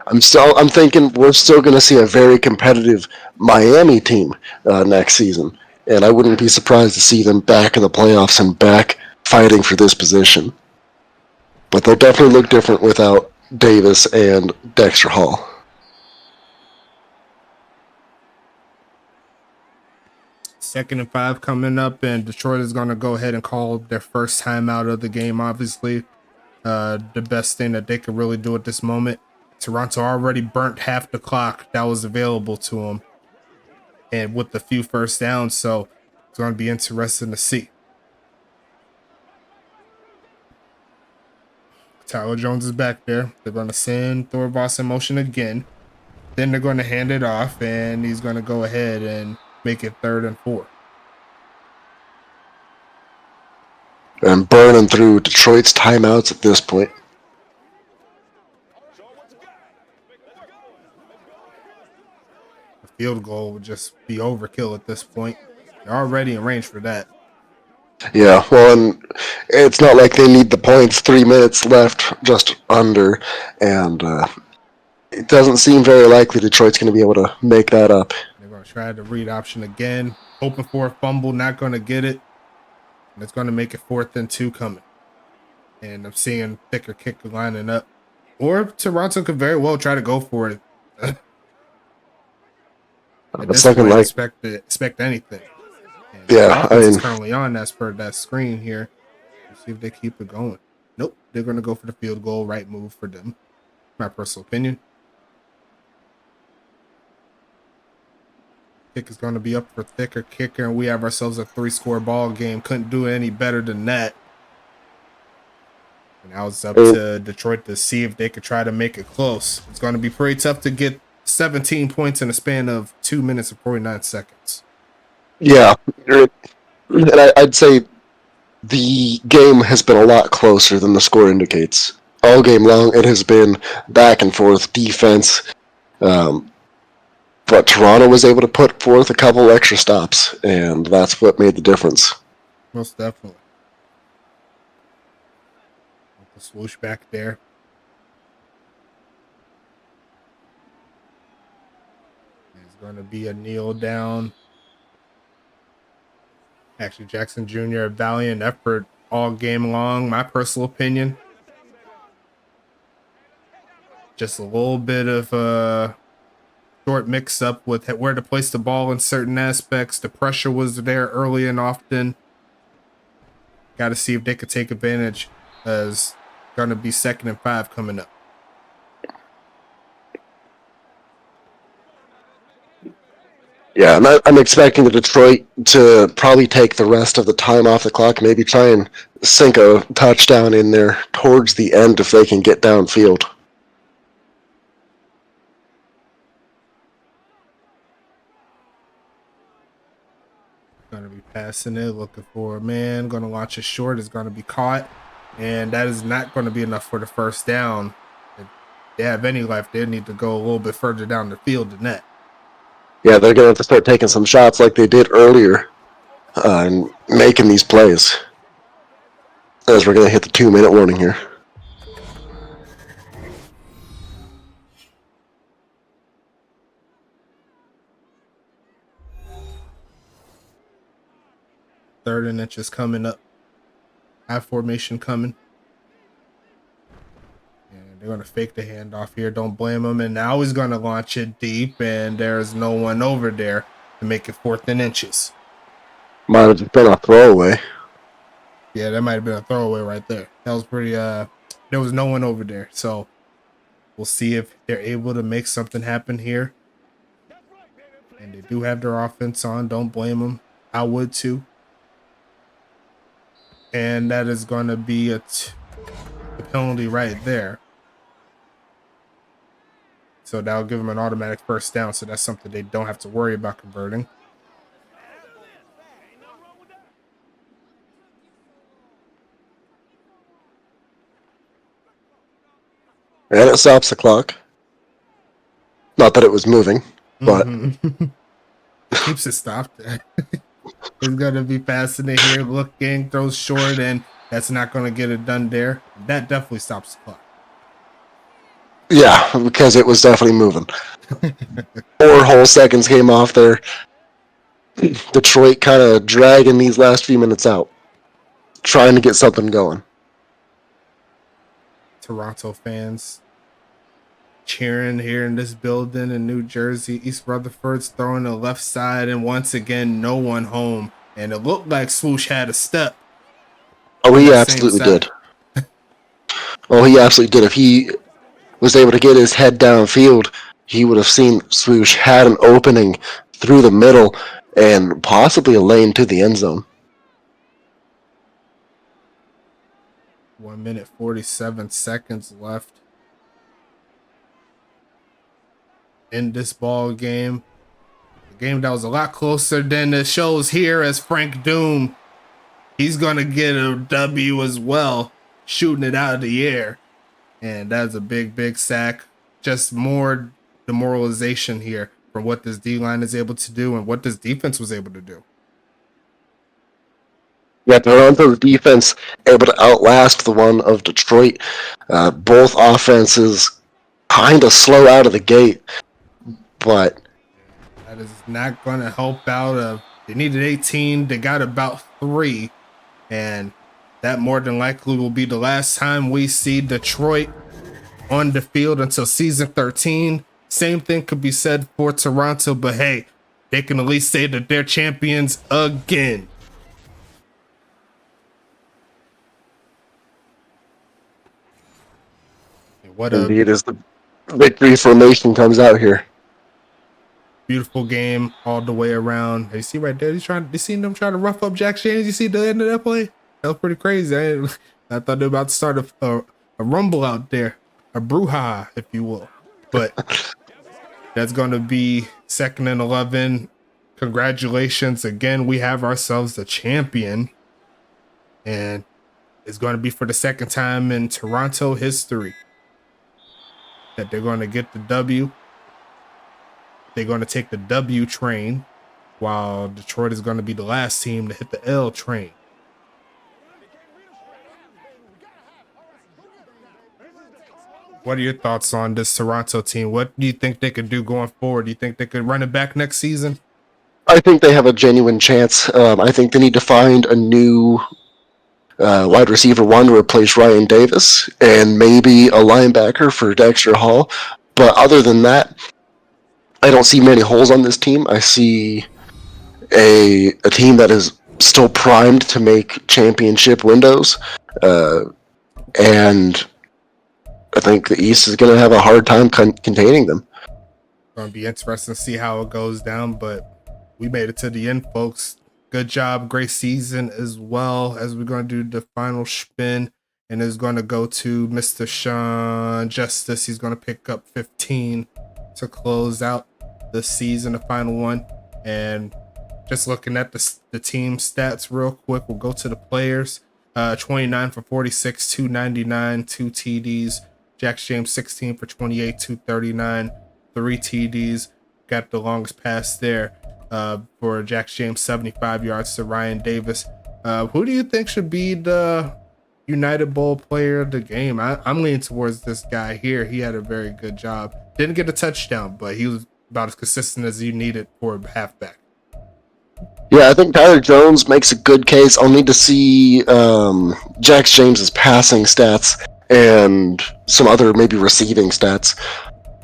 I'm thinking we're still going to see a very competitive Miami team next season. And I wouldn't be surprised to see them back in the playoffs and back fighting for this position. But they'll definitely look different without Davis and Dexter Hall. Second and 5 coming up, and Detroit is going to go ahead and call their first time out of the game, obviously. The best thing that they could really do at this moment. Toronto already burnt half the clock that was available to them, and with the few first downs, so it's going to be interesting to see. Tyler Jones is back there. They're going to send Thorvos in motion again. Then they're going to hand it off, and he's going to go ahead and make it 3rd and 4. And burning through Detroit's timeouts at this point. A field goal would just be overkill at this point. They're already in range for that. Yeah, well, and it's not like they need the points. 3 minutes left, just under, and it doesn't seem very likely Detroit's going to be able to make that up. They're going to try the read option again, hoping for a fumble, not going to get it, and it's going to make it 4th and 2 coming. And I'm seeing thicker kicker lining up, or Toronto could very well try to go for it. At this point, expect anything. And yeah, I mean, it's currently on as per that screen here. Let's see if they keep it going. Nope, they're going to go for the field goal. Right move for them. My personal opinion. Kick is going to be up for thicker kicker, and we have ourselves a 3-score ball game. Couldn't do any better than that. And now it's up to Detroit to see if they could try to make it close. It's going to be pretty tough to get 17 points in a span of 2 minutes and 49 seconds. Yeah, and I'd say the game has been a lot closer than the score indicates. All game long, it has been back and forth defense. But Toronto was able to put forth a couple extra stops, and that's what made the difference. Most definitely. The swoosh back there. There's going to be a kneel down. Actually, Jackson Jr., a valiant effort all game long, my personal opinion. Just a little bit of a short mix-up with where to place the ball in certain aspects. The pressure was there early and often. Got to see if they could take advantage, as going to be 2nd and 5 coming up. Yeah, and I'm expecting the Detroit to probably take the rest of the time off the clock, maybe try and sink a touchdown in there towards the end if they can get downfield. Going to be passing it, looking for a man, going to launch it short, is going to be caught, and that is not going to be enough for the first down. If they have any life, they need to go a little bit further down the field than that. Yeah, they're going to have to start taking some shots like they did earlier and making these plays. As we're going to hit the 2-minute warning here. Third and inches coming up. High formation coming. And they're going to fake the handoff here. Don't blame him. And now he's going to launch it deep, and there's no one over there to make it 4th and inches. Might have just been a throwaway. Yeah, that might have been a throwaway right there. That was pretty. There was no one over there, so we'll see if they're able to make something happen here. And they do have their offense on. Don't blame them. I would too. And that is going to be a penalty right there. So that'll give them an automatic first down. So that's something they don't have to worry about converting. And it stops the clock. Not that it was moving, but keeps it stopped. It's going to be passing it here, looking, throws short, and that's not going to get it done there. That definitely stops the clock. Yeah, because it was definitely moving. 4 whole seconds came off there. Detroit kind of dragging these last few minutes out, trying to get something going. Toronto fans cheering here in this building in New Jersey. East Rutherford's throwing the left side, and once again, no one home. And it looked like Swoosh had a step. Oh, he absolutely did. Oh, he absolutely did. If he was able to get his head downfield, he would have seen Swoosh had an opening through the middle and possibly a lane to the end zone. 1 minute 47 seconds left in this ball game. A game that was a lot closer than it shows here, as Frank Doom, he's going to get a W as well, shooting it out of the air. And that's a big, big sack. Just more demoralization here from what this D-line is able to do and what this defense was able to do. Yeah, Toronto's defense able to outlast the one of Detroit. Both offenses kind of slow out of the gate, but that is not going to help out. They needed 18. They got about 3, and that more than likely will be the last time we see Detroit on the field until season 13. Same thing could be said for Toronto, but hey, they can at least say that they're champions again. Indeed, as the victory formation comes out here. Beautiful game all the way around. You see right there, you seen them trying to rough up Jack James? You see the end of that play? That was pretty crazy. I thought they were about to start a rumble out there, a brouhaha, if you will. But that's going to be 2nd and 11. Congratulations again. We have ourselves a champion, and it's going to be for the 2nd time in Toronto history that they're going to get the W. They're going to take the W train, while Detroit is going to be the last team to hit the L train. What are your thoughts on this Toronto team? What do you think they could do going forward? Do you think they could run it back next season? I think they have a genuine chance. I think they need to find a new wide receiver 1 to replace Ryan Davis, and maybe a linebacker for Dexter Hall. But other than that, I don't see many holes on this team. I see a team that is still primed to make championship windows, and I think the East is going to have a hard time containing them. It's going to be interesting to see how it goes down, but we made it to the end, folks. Good job. Great season as well. As we're going to do the final spin, and it's going to go to Mr. Sean Justice. He's going to pick up 15 to close out the season, the final one. And just looking at the team stats real quick, we'll go to the players. 29 for 46, 299, 2 TDs. Jack James 16 for 28, 239, 3 TDs. Got the longest pass there for Jack James, 75 yards to Ryan Davis. Who do you think should be the United Bowl player of the game? I'm leaning towards this guy here. He had a very good job. Didn't get a touchdown, but he was about as consistent as you needed for a halfback. Yeah, I think Tyler Jones makes a good case. I'll need to see Jack James's passing stats and some other maybe receiving stats,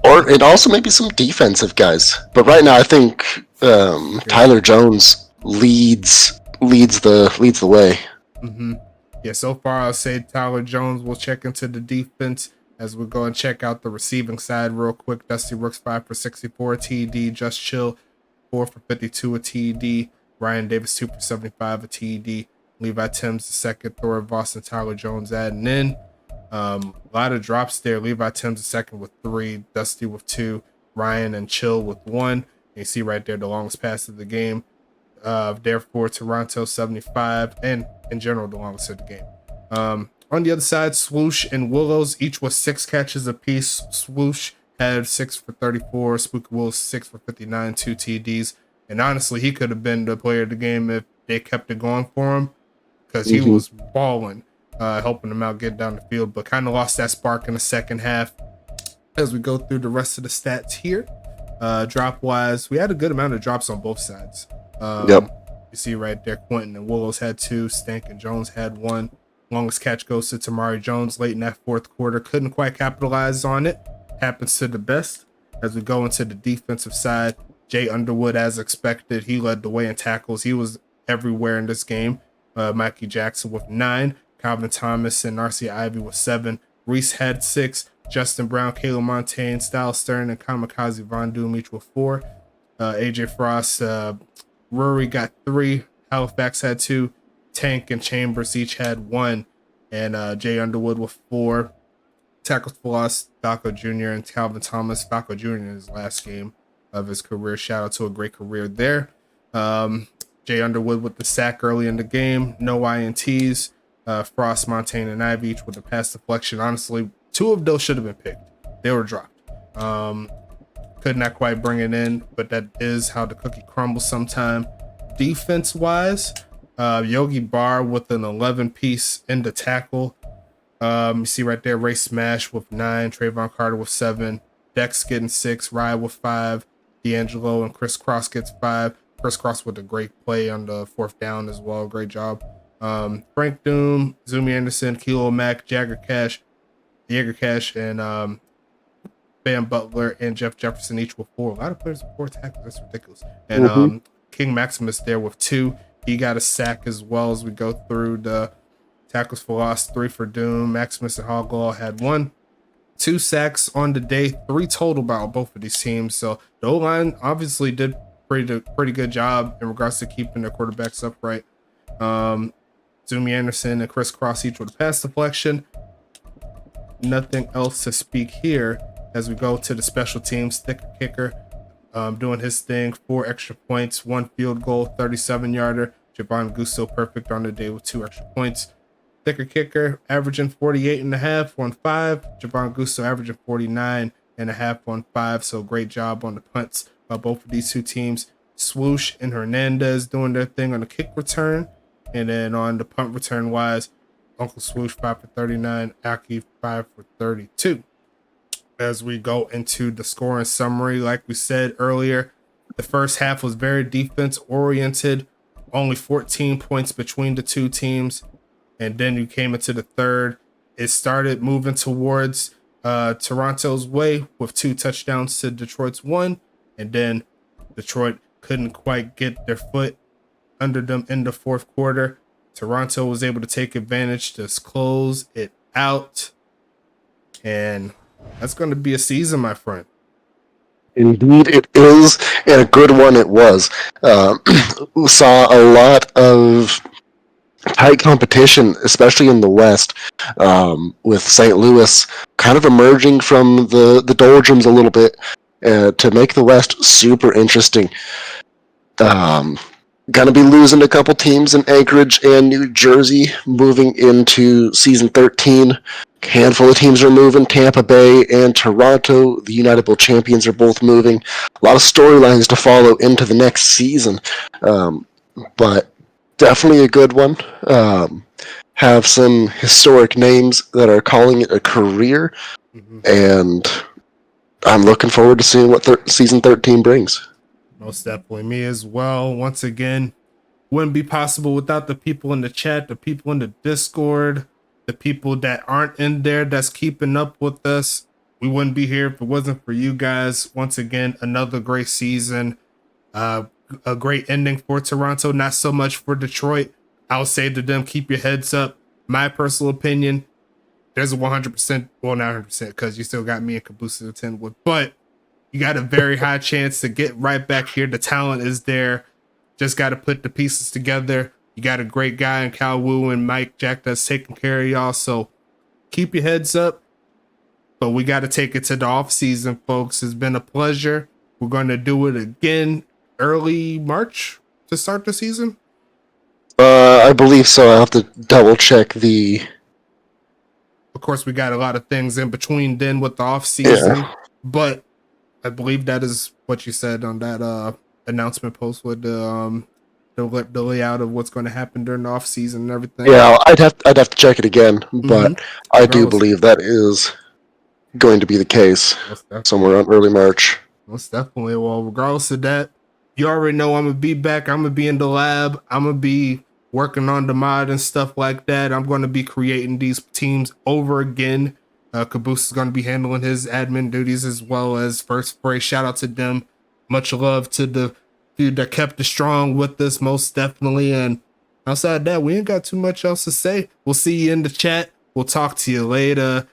and also maybe some defensive guys. But right now, I think Tyler Jones leads the way. Mm-hmm. Yeah, so far I'll say Tyler Jones will check into the defense as we go and check out the receiving side real quick. Dusty Rooks 5 for 64 TD. Just Chill 4 for 52 a TD. Ryan Davis 2 for 75 a TD. Levi Timms the second. Thor Voss and Tyler Jones adding in. A lot of drops there. Levi Timms the second with 3. Dusty with 2. Ryan and Chill with 1. And you see right there the longest pass of the game. Therefore, Toronto 75, and in general, the longest of the game. On the other side, Swoosh and Willows each with 6 catches apiece. Swoosh had 6 for 34, Spooky Willows 6 for 59, 2 TDs. And honestly, he could have been the player of the game if they kept it going for him, because he was balling, helping them out get down the field, but kind of lost that spark in the second half. As we go through the rest of the stats here, drop wise, we had a good amount of drops on both sides. You see right there, Quentin and Willows had 2, Stank and Jones had 1. Longest catch goes to Tamari Jones late in that fourth quarter. Couldn't quite capitalize on it. Happens to the best. As we go into the defensive side, Jay Underwood, as expected, he led the way in tackles. He was everywhere in this game. Mikey Jackson with 9. Calvin Thomas and Narcia Ivy with 7. Reese had 6. Justin Brown, Caleb Montaigne, Styles Stern, and Kamikaze Von Doom each with 4. AJ Frost, Rory got 3. Halifax had 2. Tank and Chambers each had 1. And Jay Underwood with 4. Tackles for loss, Falco Jr. and Calvin Thomas. Falco Jr. in his last game of his career. Shout out to a great career there. Jay Underwood with the sack early in the game. No INTs. Frost, Montaigne, and Ivy each with a pass deflection. Honestly, 2 of those should have been picked. They were dropped. Could not quite bring it in, but that is how the cookie crumbles sometime. Defense-wise, Yogi Barr with an 11-piece in the tackle. You see right there, Ray Smash with 9, Trayvon Carter with 7, Dex getting 6, Rye with 5, D'Angelo and Chris Cross gets 5. Chris Cross with a great play on the 4th down as well. Great job. Frank Doom, Zumi Anderson, Kilo Mack, Jagger Cash, and Bam Butler and Jeff Jefferson each with 4. A lot of players with 4 tackles. That's ridiculous. And King Maximus there with 2. He got a sack as well as we go through the tackles for loss. 3 for Doom. Maximus and Hoglaw had 1. 2 sacks on the day. 3 total by both of these teams. So the O-line obviously did pretty good job in regards to keeping their quarterbacks upright. Zumi Anderson and Chris Cross each with a pass deflection. Nothing else to speak here as we go to the special teams. Thicker kicker doing his thing. 4 extra points, 1 field goal, 37-yarder. Javon Gusto perfect on the day with 2 extra points. Thicker kicker averaging 48.5 on 5. Javon Gusto averaging 49.5 on 5. So great job on the punts by both of these 2 teams. Swoosh and Hernandez doing their thing on the kick return. And then on the punt return wise, Uncle Swoosh 5 for 39, Aki 5 for 32. As we go into the scoring summary, like we said earlier, the first half was very defense oriented, only 14 points between the 2 teams. And then you came into the third. It started moving towards Toronto's way with 2 touchdowns to Detroit's 1. And then Detroit couldn't quite get their foot under them in the fourth quarter. Toronto was able to take advantage to close it out. And that's going to be a season, my friend. Indeed it is, and a good one it was. We saw a lot of tight competition, especially in the West, with St. Louis kind of emerging from the doldrums a little bit to make the West super interesting. Gonna be losing a couple teams in Anchorage and New Jersey moving into season 13. A handful of teams are moving. Tampa Bay and Toronto, the United Bowl champions, are both moving. A lot of storylines to follow into the next season. But definitely a good one. Have some historic names that are calling it a career. And I'm looking forward to seeing what season 13 brings. Most definitely. Me as well. Once again, wouldn't be possible without the people in the chat, the people in the Discord, the people that aren't in there that's keeping up with us. We wouldn't be here if it wasn't for you guys. Once again, another great season. A great ending for Toronto. Not so much for Detroit. I'll say to them, keep your heads up. my personal opinion, there's a 100%, well, not 100%, because you still got me and Caboose to attend with, but you got a very high chance to get right back here. The talent is there. Just got to put the pieces together. You got a great guy in Cal Wu and Mike Jack that's taking care of y'all. So keep your heads up. But we got to take it to the off season, folks. It's been a pleasure. We're going to do it again early March to start the season. I believe so. I'll have to double check the. Of course, we got a lot of things in between then with the off season, but I believe that is what you said on that announcement post with the layout of what's going to happen during the off season and everything. Yeah, I'd have to check it again, but I do believe that is going to be the case somewhere around early March. Most definitely. Well, regardless of that, you already know I'm gonna be back. I'm gonna be in the lab. I'm gonna be working on the mod and stuff like that. I'm gonna be creating these teams over again. Caboose is gonna be handling his admin duties as well as First Spray. Shout out to them. Much love to the dude that kept it strong with us, most definitely. And outside that, we ain't got too much else to say. We'll see you in the chat. We'll talk to you later.